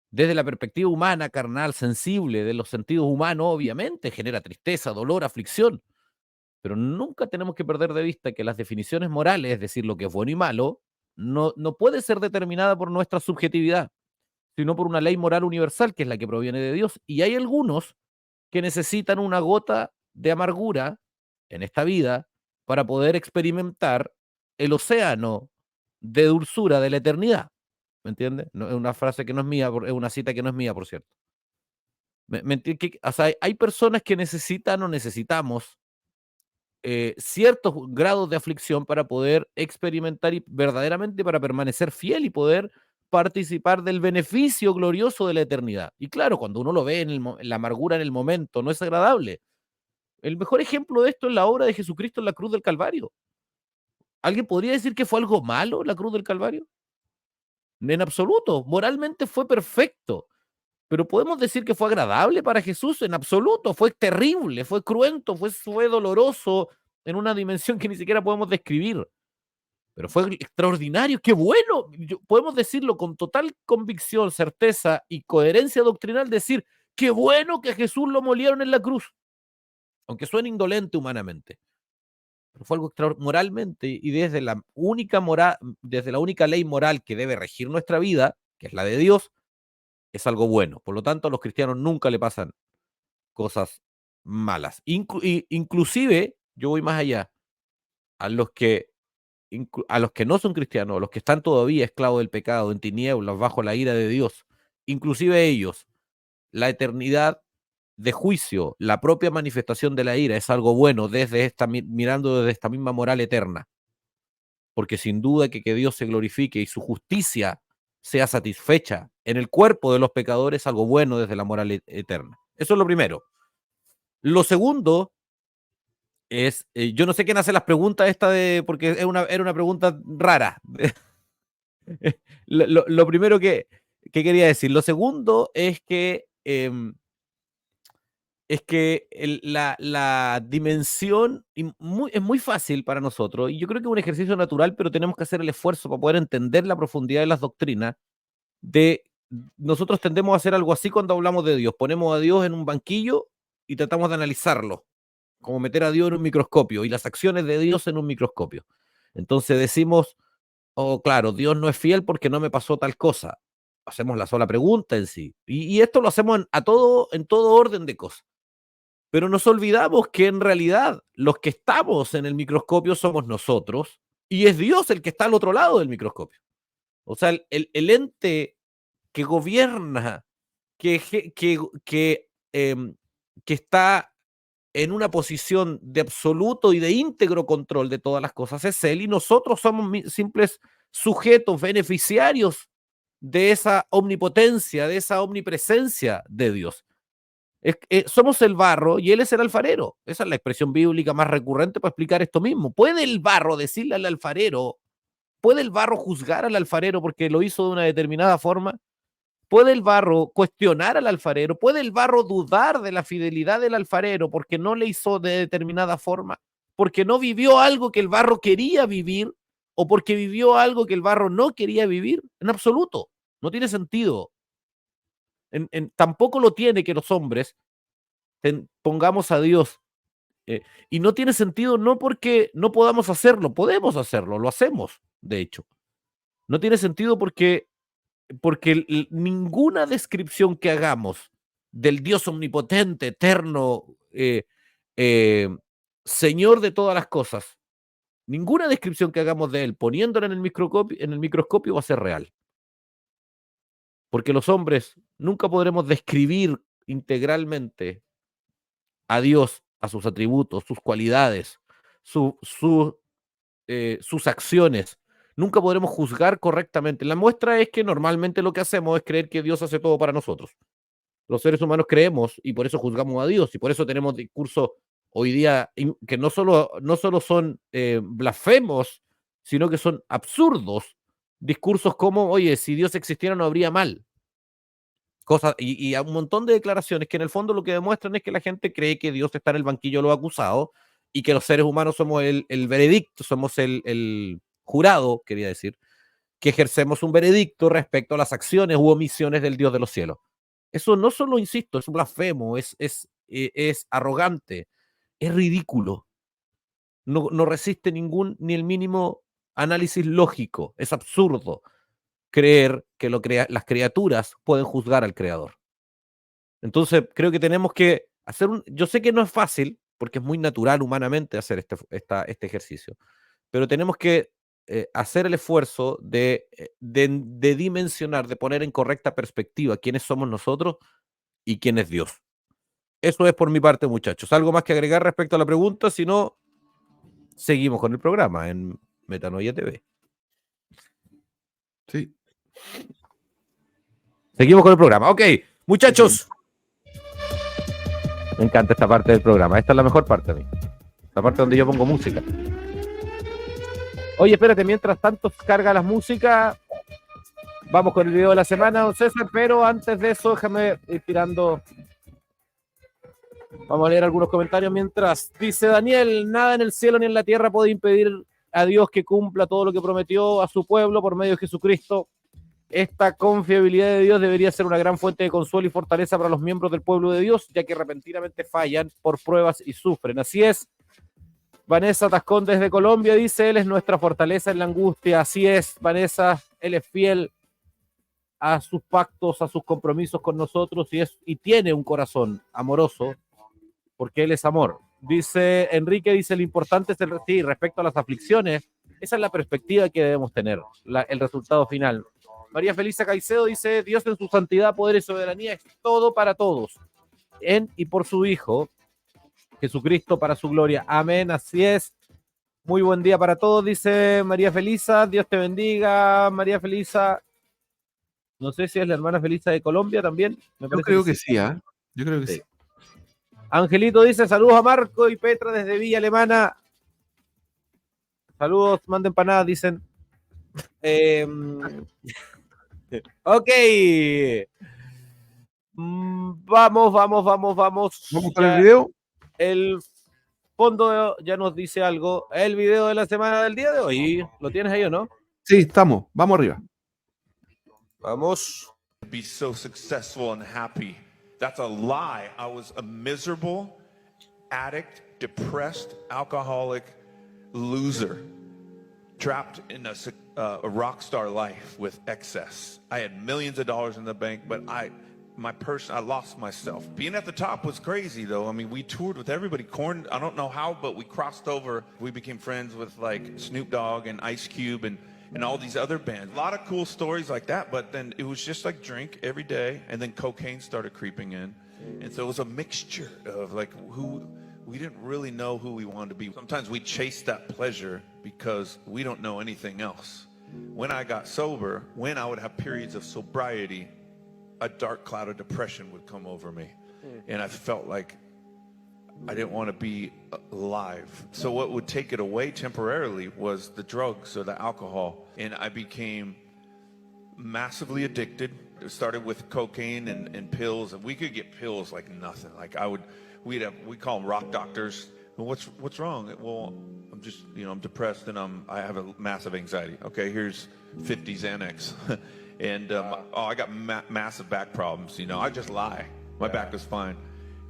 Desde la perspectiva humana, carnal, sensible, de los sentidos humanos, obviamente, genera tristeza, dolor, aflicción. Pero nunca tenemos que perder de vista que las definiciones morales, es decir, lo que es bueno y malo, no puede ser determinada por nuestra subjetividad, sino por una ley moral universal, que es la que proviene de Dios. Y hay algunos que necesitan una gota de amargura en esta vida para poder experimentar el océano de dulzura de la eternidad. ¿Me entiendes? No, es una frase que no es mía, es una cita que no es mía, por cierto. O sea, hay personas que necesitan o necesitamos ciertos grados de aflicción para poder experimentar y verdaderamente para permanecer fiel y poder participar del beneficio glorioso de la eternidad. Y claro, cuando uno lo ve en la amargura en el momento, no es agradable. El mejor ejemplo de esto es la obra de Jesucristo en la cruz del Calvario. ¿Alguien podría decir que fue algo malo la cruz del Calvario? En absoluto, moralmente fue perfecto. Pero podemos decir que fue agradable para Jesús en absoluto, fue terrible, fue cruento, fue doloroso en una dimensión que ni siquiera podemos describir. Pero fue extraordinario, qué bueno. Podemos decirlo con total convicción, certeza y coherencia doctrinal, decir, qué bueno que a Jesús lo molieron en la cruz, aunque suene indolente humanamente. Pero fue algo extraordinario moralmente, y desde la única ley moral que debe regir nuestra vida, que es la de Dios, es algo bueno. Por lo tanto, a los cristianos nunca le pasan cosas malas. Inclusive, yo voy más allá, a los que no son cristianos, a los que están todavía esclavos del pecado, en tinieblas, bajo la ira de Dios, inclusive ellos, la eternidad de juicio, la propia manifestación de la ira es algo bueno mirando desde esta misma moral eterna, porque sin duda que Dios se glorifique y su justicia sea satisfecha en el cuerpo de los pecadores es algo bueno desde la moral eterna. Eso es lo primero. Lo segundo es, yo no sé quién hace las preguntas porque era una pregunta rara. Lo primero que quería decir. Lo segundo es que la dimensión es muy fácil para nosotros, y yo creo que es un ejercicio natural, pero tenemos que hacer el esfuerzo para poder entender la profundidad de las doctrinas. Nosotros tendemos a hacer algo así cuando hablamos de Dios. Ponemos a Dios en un banquillo y tratamos de analizarlo, como meter a Dios en un microscopio y las acciones de Dios en un microscopio. Entonces decimos, oh, claro, Dios no es fiel porque no me pasó tal cosa. Hacemos la sola pregunta en sí. Y esto lo hacemos en todo orden de cosas. Pero nos olvidamos que en realidad los que estamos en el microscopio somos nosotros y es Dios el que está al otro lado del microscopio. O sea, el ente que gobierna, que está en una posición de absoluto y de íntegro control de todas las cosas es Él, y nosotros somos simples sujetos beneficiarios de esa omnipotencia, de esa omnipresencia de Dios. Somos el barro y Él es el alfarero. Esa es la expresión bíblica más recurrente para explicar esto mismo. ¿Puede el barro decirle al alfarero? ¿Puede el barro juzgar al alfarero porque lo hizo de una determinada forma? ¿Puede el barro cuestionar al alfarero? ¿Puede el barro dudar de la fidelidad del alfarero porque no le hizo de determinada forma? ¿Porque no vivió algo que el barro quería vivir? ¿O porque vivió algo que el barro no quería vivir? En absoluto. No tiene sentido. Tampoco lo tiene que los hombres pongamos a Dios. Y no tiene sentido no porque no podamos hacerlo. Podemos hacerlo, lo hacemos, de hecho. No tiene sentido porque ninguna descripción que hagamos del Dios omnipotente, eterno, Señor de todas las cosas, ninguna descripción que hagamos de Él poniéndola en el microscopio va a ser real. Porque los hombres nunca podremos describir integralmente a Dios, a sus atributos, sus cualidades, sus acciones. Nunca podremos juzgar correctamente. La muestra es que normalmente lo que hacemos es creer que Dios hace todo para nosotros. Los seres humanos creemos y por eso juzgamos a Dios, y por eso tenemos discursos hoy día que no solo son blasfemos, sino que son absurdos. Discursos como, oye, si Dios existiera no habría mal. Y un montón de declaraciones que en el fondo lo que demuestran es que la gente cree que Dios está en el banquillo de los acusados y que los seres humanos somos el veredicto, somos el jurado, quería decir, que ejercemos un veredicto respecto a las acciones u omisiones del Dios de los cielos. Eso no solo, insisto, es blasfemo, es arrogante, es ridículo. No resiste ni el mínimo análisis lógico. Es absurdo creer que las criaturas pueden juzgar al creador. Entonces, creo que tenemos que hacer yo sé que no es fácil, porque es muy natural humanamente hacer este ejercicio, pero tenemos que hacer el esfuerzo de dimensionar, de poner en correcta perspectiva quiénes somos nosotros y quién es Dios. Eso es por mi parte, muchachos. ¿Algo más que agregar respecto a la pregunta? Si no, seguimos con el programa en Metanoia TV. Sí. Seguimos con el programa. Ok, muchachos. Me encanta esta parte del programa. Esta es la mejor parte a mí. La parte donde yo pongo música. Oye, espérate, mientras tanto carga la música, vamos con el video de la semana, don César, pero antes de eso, déjame ir tirando. Vamos a leer algunos comentarios mientras. Dice Daniel, nada en el cielo ni en la tierra puede impedir a Dios que cumpla todo lo que prometió a su pueblo por medio de Jesucristo. Esta confiabilidad de Dios debería ser una gran fuente de consuelo y fortaleza para los miembros del pueblo de Dios, ya que repentinamente fallan por pruebas y sufren. Así es. Vanessa Tascón desde Colombia dice, Él es nuestra fortaleza en la angustia. Así es, Vanessa, Él es fiel a sus pactos, a sus compromisos con nosotros y tiene un corazón amoroso porque Él es amor. Dice Enrique, dice, lo importante es sí, respecto a las aflicciones, esa es la perspectiva que debemos tener, el resultado final. María Felisa Caicedo dice, Dios en su santidad, poder y soberanía es todo para todos, en y por su Hijo, Jesucristo para su gloria. Amén, así es. Muy buen día para todos, dice María Felisa. Dios te bendiga, María Felisa. No sé si es la hermana Felisa de Colombia también. Yo creo que sí, ¿eh? Yo creo que sí. Angelito dice, saludos a Marco y Petra desde Villa Alemana. Saludos, manden empanadas, dicen. Ok. Vamos. ¿Vamos con el video? El fondo ya nos dice algo. El video de la semana del día de hoy. ¿Lo tienes ahí o no? Sí, estamos. Vamos arriba. Vamos. Be so successful and happy. That's a lie. I was a miserable addict, depressed, alcoholic, loser, trapped in a rock star life with excess. I had millions of dollars in the bank, but I lost myself. Being at the top was crazy, though. I mean, we toured with everybody. Korn, I don't know how, but we crossed over. We became friends with like Snoop Dogg and Ice Cube and all these other bands. A lot of cool stories like that, but then it was just like drink every day, and then cocaine started creeping in. And so it was a mixture of like we didn't really know who we wanted to be. Sometimes we chase that pleasure because we don't know anything else. When I got sober, when I would have periods of sobriety, a dark cloud of depression would come over me. And I felt like I didn't want to be alive. So what would take it away temporarily was the drugs or the alcohol. And I became massively addicted. It started with cocaine and pills. And we could get pills like nothing. Like we call them rock doctors. Well, what's wrong? Well, I'm just, I'm depressed and I have a massive anxiety. Okay, here's 50 Xanax. And I got massive back problems. I just lie. My back was fine.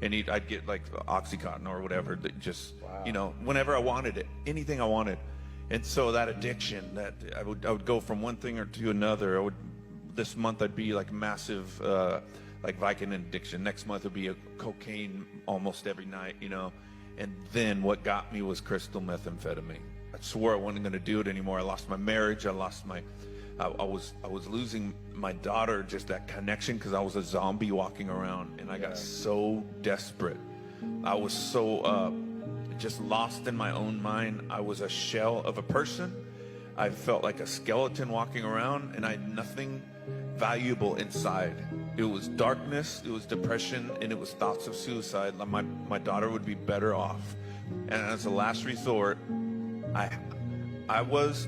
And I'd get like Oxycontin or whatever, just, whenever I wanted it, anything I wanted. And so that addiction, that I would go from one thing to another. This month I'd be like massive, like Vicodin addiction. Next month would be a cocaine almost every night, And then what got me was crystal methamphetamine. I swore I wasn't going to do it anymore. I lost my marriage. I was losing my daughter, just that connection, because I was a zombie walking around, and I got so desperate. I was so just lost in my own mind. I was a shell of a person. I felt like a skeleton walking around, and I had nothing valuable inside. It was darkness, it was depression, and it was thoughts of suicide. My daughter would be better off. And as a last resort, I was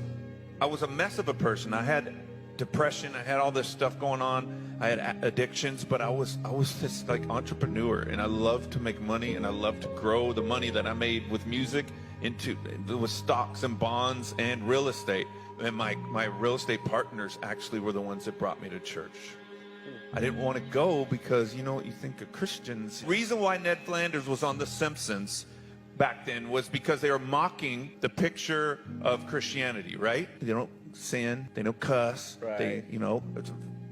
a mess of a person. I had depression. I had all this stuff going on. I had addictions, but I was this like entrepreneur, and I loved to make money, and I loved to grow the money that I made with music with stocks and bonds and real estate. And my real estate partners actually were the ones that brought me to church. I didn't want to go because, you think of Christians. The reason why Ned Flanders was on The Simpsons back then was because they were mocking the picture of Christianity, right? They don't sin, they don't cuss, right. They,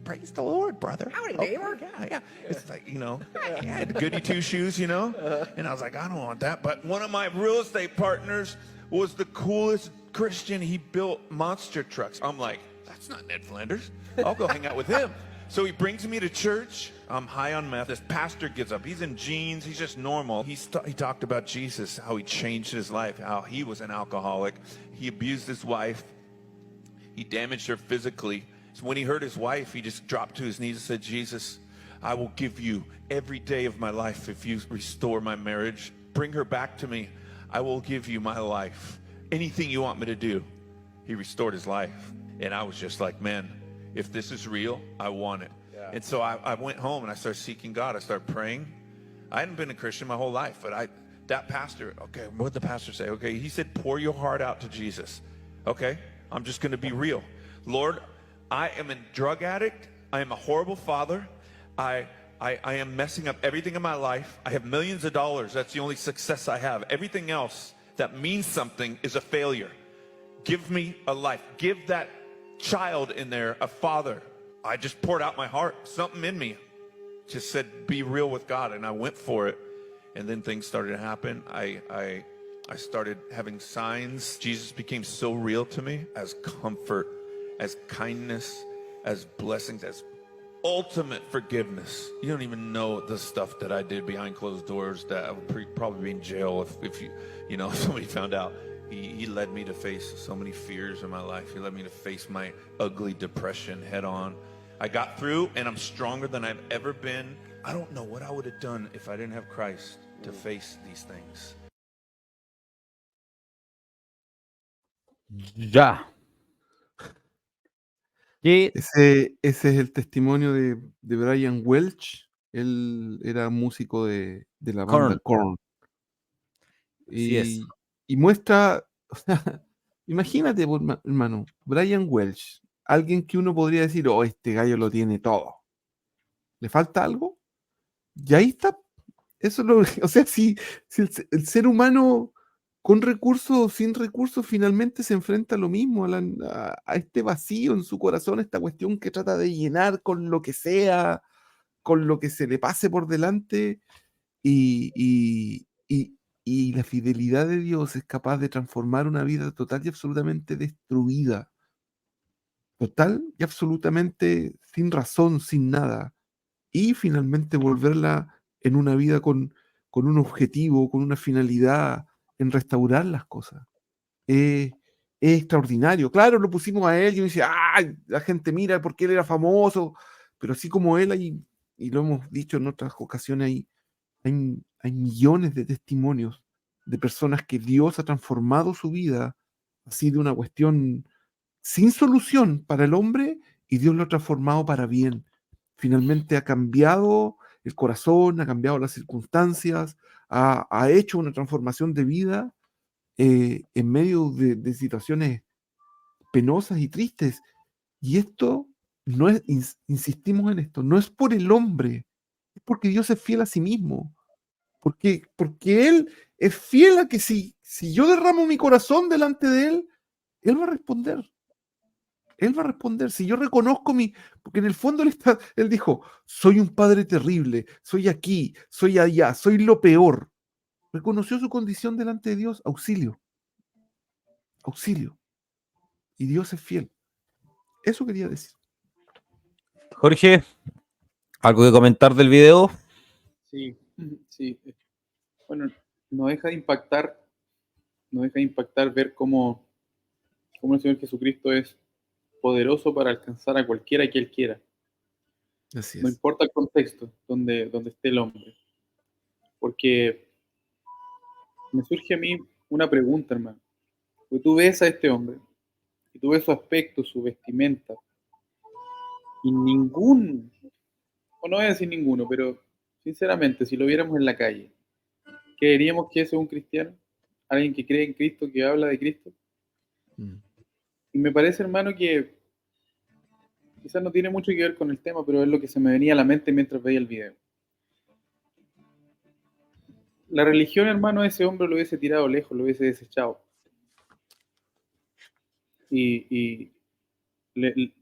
praise the Lord, brother. Howdy, neighbor. Yeah. It's like, I had goody two shoes, and I was like, I don't want that. But one of my real estate partners was the coolest Christian. He built monster trucks. I'm like, that's not Ned Flanders. I'll go hang out with him. So he brings me to church. I'm high on meth. This pastor gets up. He's in jeans. He's just normal. He talked about Jesus, how he changed his life, how he was an alcoholic. He abused his wife. He damaged her physically. So when he hurt his wife, he just dropped to his knees and said, Jesus, I will give you every day of my life if you restore my marriage. Bring her back to me. I will give you my life. Anything you want me to do. He restored his life. And I was just like, man, if this is real, I want it. Yeah. And so I went home and I started seeking God. I started praying. I hadn't been a Christian my whole life, but that pastor, okay, what did the pastor say? Okay, he said, pour your heart out to Jesus. Okay, I'm just going to be real. Lord, I am a drug addict. I am a horrible father. I am messing up everything in my life. I have millions of dollars. That's the only success I have. Everything else that means something is a failure. Give me a life. Give that child in there a father. I just poured out my heart. Something in me just said, be real with God. And I went for it. And then things started to happen. I started having signs. Jesus became so real to me as comfort, as kindness, as blessings, as ultimate forgiveness. You don't even know the stuff that I did behind closed doors that I would probably be in jail if if somebody found out. He led me to face so many fears in my life. He led me to face my ugly depression head on. I got through, and I'm stronger than I've ever been. I don't know what I would have done if I didn't have Christ to face these things. Ya. ¿Qué? Ese es el testimonio de Brian Welch. Él era músico de la banda Korn. Así es. Y muestra, o sea, imagínate, hermano, Brian Welch, alguien que uno podría decir, oh, este gallo lo tiene todo. ¿Le falta algo? Y ahí está. Eso o sea, si el ser humano con recursos o sin recursos finalmente se enfrenta a lo mismo, a este vacío en su corazón, esta cuestión que trata de llenar con lo que sea, con lo que se le pase por delante, y la fidelidad de Dios es capaz de transformar una vida total y absolutamente destruida, total y absolutamente sin razón, sin nada, y finalmente volverla en una vida con un objetivo, con una finalidad, en restaurar las cosas. Es extraordinario. Claro, lo pusimos a él y uno dice, ¡ay! La gente mira porque él era famoso, pero así como él, y lo hemos dicho en otras ocasiones, hay millones de testimonios de personas que Dios ha transformado su vida, así de una cuestión sin solución para el hombre, y Dios lo ha transformado para bien. Finalmente ha cambiado el corazón, ha cambiado las circunstancias, ha hecho una transformación de vida en medio de situaciones penosas y tristes. Y esto no es, insistimos en esto, no es por el hombre, es porque Dios es fiel a sí mismo. Porque Él es fiel a que si yo derramo mi corazón delante de Él va a responder. Él va a responder. Si yo reconozco porque en el fondo él dijo, soy un padre terrible, soy aquí, soy allá, soy lo peor. Reconoció su condición delante de Dios, auxilio. Auxilio. Y Dios es fiel. Eso quería decir. Jorge, ¿algo que comentar del video? Sí. Bueno, no deja de impactar ver cómo el Señor Jesucristo es poderoso para alcanzar a cualquiera que Él quiera. Así es. No importa el contexto donde esté el hombre. Porque me surge a mí una pregunta, hermano. Porque tú ves a este hombre, y tú ves su aspecto, su vestimenta, y no voy a decir ninguno, pero sinceramente, si lo viéramos en la calle, ¿creeríamos que ese es un cristiano? ¿Alguien que cree en Cristo, que habla de Cristo? Y me parece, hermano, que quizás no tiene mucho que ver con el tema, pero es lo que se me venía a la mente mientras veía el video. La religión, hermano, ese hombre lo hubiese tirado lejos, lo hubiese desechado. Y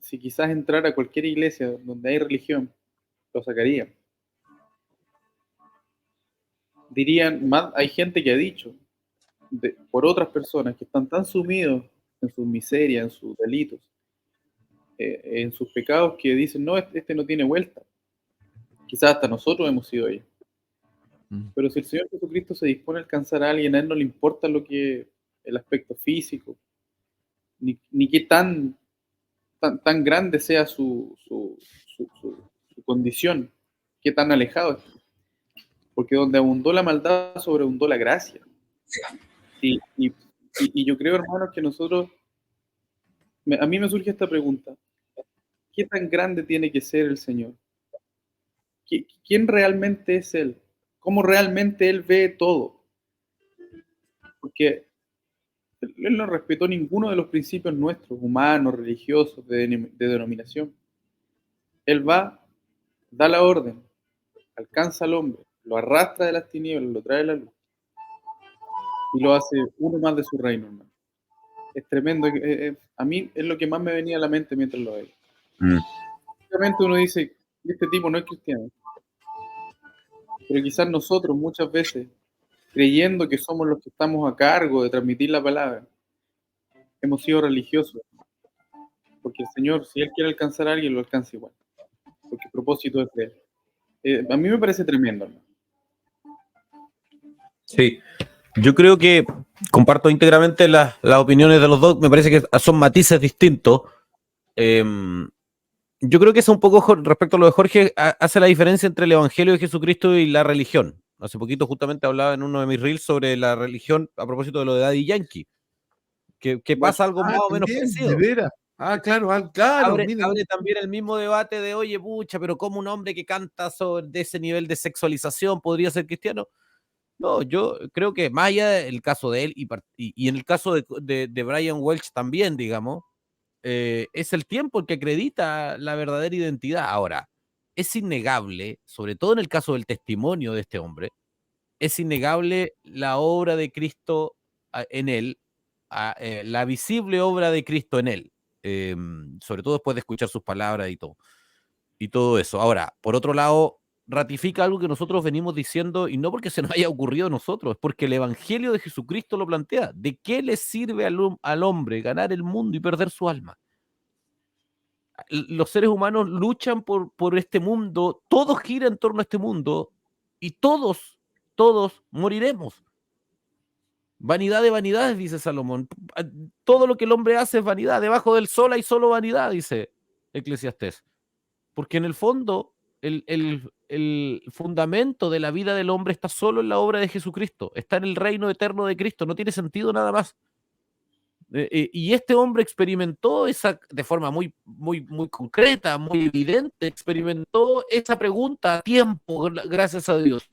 si quizás entrara a cualquier iglesia donde hay religión, lo sacaría. Dirían, hay gente que ha dicho, por otras personas que están tan sumidos en sus miserias, en sus delitos, en sus pecados, que dicen, no, este no tiene vuelta. Quizás hasta nosotros hemos sido ellos. Pero si el Señor Jesucristo se dispone a alcanzar a alguien, a Él no le importa el aspecto físico, ni qué tan grande sea su condición, qué tan alejado es. Porque donde abundó la maldad, sobreabundó la gracia. Y yo creo, hermanos, que a mí me surge esta pregunta: ¿qué tan grande tiene que ser el Señor? ¿Quién realmente es Él? ¿Cómo realmente Él ve todo? Porque Él no respetó ninguno de los principios nuestros, humanos, religiosos, de denominación. Él va, da la orden, alcanza al hombre, lo arrastra de las tinieblas, lo trae a la luz y lo hace uno más de su reino, hermano. Es tremendo. A mí es lo que más me venía a la mente mientras lo veía. Obviamente uno dice, este tipo no es cristiano. Pero quizás nosotros muchas veces, creyendo que somos los que estamos a cargo de transmitir la palabra, hemos sido religiosos. Porque el Señor, si Él quiere alcanzar a alguien, lo alcanza igual. Porque el propósito es de Él. A mí me parece tremendo, hermano. Sí, yo creo que comparto íntegramente las opiniones de los dos. Me parece que son matices distintos. Yo creo que es un poco, respecto a lo de Jorge, hace la diferencia entre el Evangelio de Jesucristo y la religión. Hace poquito justamente hablaba en uno de mis reels sobre la religión a propósito de lo de Daddy Yankee. Que pasa algo más o menos parecido. De veras. Claro, claro. Abre también el mismo debate de, oye, pucha, pero ¿cómo un hombre que canta de ese nivel de sexualización podría ser cristiano? No, yo creo que más allá del caso de él y en el caso de Brian Welch también, digamos, es el tiempo el que acredita la verdadera identidad. Ahora, es innegable, sobre todo en el caso del testimonio de este hombre, es innegable la obra de Cristo en él, la visible obra de Cristo en él, sobre todo después de escuchar sus palabras y todo eso. Ahora, por otro lado, ratifica algo que nosotros venimos diciendo, y no porque se nos haya ocurrido a nosotros, es porque el Evangelio de Jesucristo lo plantea. ¿De qué le sirve al hombre ganar el mundo y perder su alma? Los seres humanos luchan por este mundo, todo gira en torno a este mundo, y todos moriremos. Vanidad de vanidades, dice Salomón. Todo lo que el hombre hace es vanidad. Debajo del sol hay solo vanidad, dice Eclesiastés. Porque en el fondo, el fundamento de la vida del hombre está solo en la obra de Jesucristo. Está en el reino eterno de Cristo. No tiene sentido nada más. Y este hombre experimentó de forma muy, muy, muy concreta, muy evidente, experimentó esa pregunta a tiempo, gracias a Dios.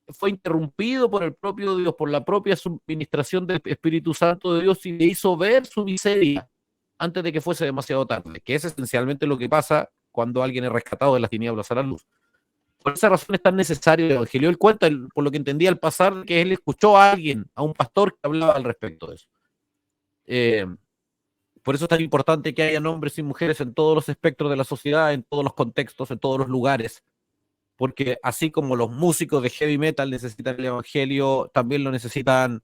Fue interrumpido por el propio Dios, por la propia suministración del Espíritu Santo de Dios, y le hizo ver su miseria antes de que fuese demasiado tarde, que es esencialmente lo que pasa cuando alguien es rescatado de las tinieblas a la luz. Por esa razón es tan necesario el Evangelio. Él cuenta, por lo que entendía al pasar, que él escuchó a alguien, a un pastor que hablaba al respecto de eso. Por eso es tan importante que haya hombres y mujeres en todos los espectros de la sociedad, en todos los contextos, en todos los lugares, porque así como los músicos de heavy metal necesitan el Evangelio, también lo necesitan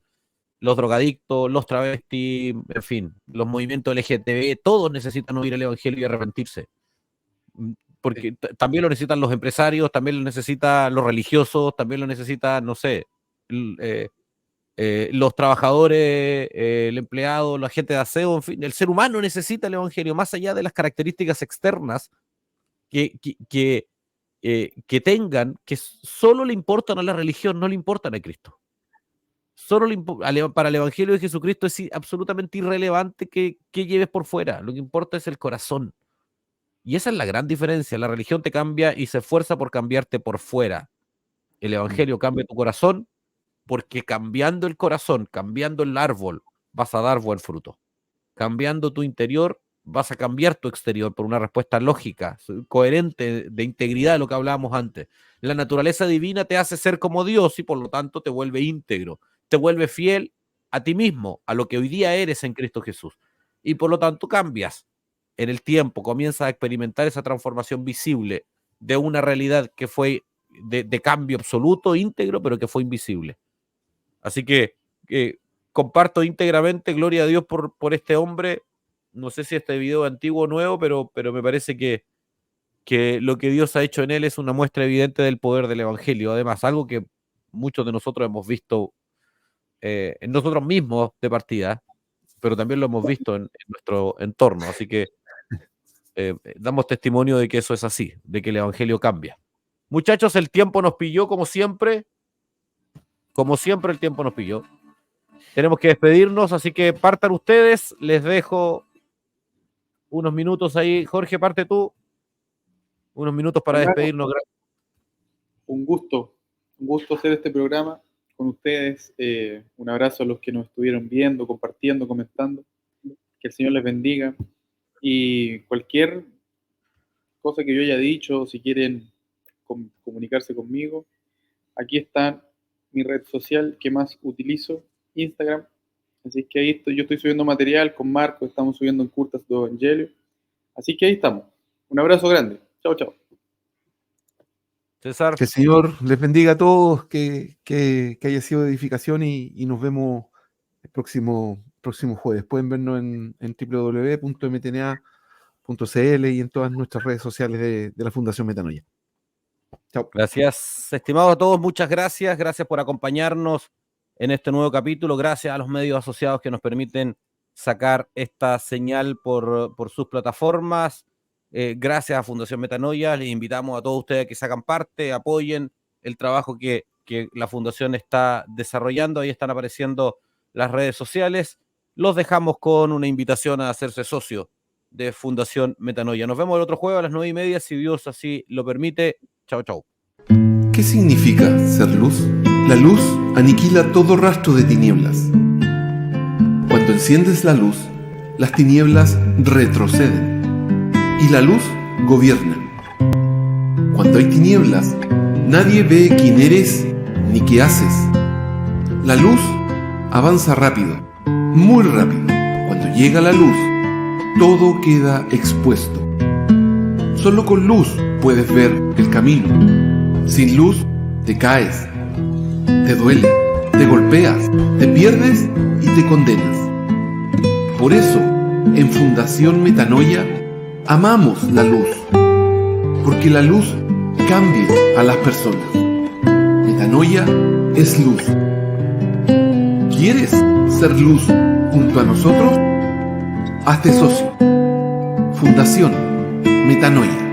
los drogadictos, los travestis, en fin, los movimientos LGTB, todos necesitan oír el Evangelio y arrepentirse. Porque también lo necesitan los empresarios, también lo necesitan los religiosos, también lo necesitan, no sé, los trabajadores, el empleado, la gente de aseo, en fin, el ser humano necesita el Evangelio, más allá de las características externas que tengan, que solo le importan a la religión, no le importan a Cristo. Para el Evangelio de Jesucristo es absolutamente irrelevante que lleves por fuera, lo que importa es el corazón. Y esa es la gran diferencia. La religión te cambia y se esfuerza por cambiarte por fuera. El Evangelio cambia tu corazón, porque cambiando el corazón, cambiando el árbol, vas a dar buen fruto. Cambiando tu interior, vas a cambiar tu exterior por una respuesta lógica, coherente, de integridad, de lo que hablábamos antes. La naturaleza divina te hace ser como Dios y por lo tanto te vuelve íntegro, te vuelve fiel a ti mismo, a lo que hoy día eres en Cristo Jesús. Y por lo tanto cambias en el tiempo, comienzas a experimentar esa transformación visible de una realidad que fue de cambio absoluto, íntegro, pero que fue invisible. Así que comparto íntegramente, gloria a Dios por este hombre. No sé si este video es antiguo o nuevo, pero me parece que lo que Dios ha hecho en él es una muestra evidente del poder del Evangelio. Además, algo que muchos de nosotros hemos visto en nosotros mismos de partida, pero también lo hemos visto en nuestro entorno. Así que damos testimonio de que eso es así, de que el Evangelio cambia. Muchachos, el tiempo nos pilló como siempre. Como siempre el tiempo nos pilló. Tenemos que despedirnos, así que partan ustedes. Les dejo unos minutos ahí. Jorge, parte tú. Unos minutos para despedirnos. Un gusto hacer este programa con ustedes. Un abrazo a los que nos estuvieron viendo, compartiendo, comentando. Que el Señor les bendiga. Y cualquier cosa que yo haya dicho, si quieren comunicarse conmigo, aquí está mi red social que más utilizo, Instagram. Así que ahí yo estoy subiendo material con Marco, estamos subiendo en Curtas do Evangelio. Así que ahí estamos. Un abrazo grande. Chao, chao. César. Que el Señor les bendiga a todos, que haya sido de edificación y nos vemos el próximo jueves. Pueden vernos en www.mtna.cl y en todas nuestras redes sociales de la Fundación Metanoia. Chao. Gracias, estimados a todos, muchas gracias. Gracias por acompañarnos en este nuevo capítulo. Gracias a los medios asociados que nos permiten sacar esta señal por sus plataformas. Gracias a Fundación Metanoia. Les invitamos a todos ustedes que se hagan parte, apoyen el trabajo que la Fundación está desarrollando. Ahí están apareciendo las redes sociales. Los dejamos con una invitación a hacerse socio de Fundación Metanoia. Nos vemos el otro jueves a las 9:30, si Dios así lo permite. Chao, chao. ¿Qué significa ser luz? La luz aniquila todo rastro de tinieblas. Cuando enciendes la luz, las tinieblas retroceden y la luz gobierna. Cuando hay tinieblas, nadie ve quién eres ni qué haces. La luz avanza rápido, muy rápido. Cuando llega la luz, todo queda expuesto. Solo con luz puedes ver el camino. Sin luz, te caes, te duele, te golpeas, te pierdes y te condenas. Por eso, en Fundación Metanoia, amamos la luz, porque la luz cambia a las personas. Metanoia es luz. ¿Quieres ser luz junto a nosotros? Hazte socio. Fundación Metanoia.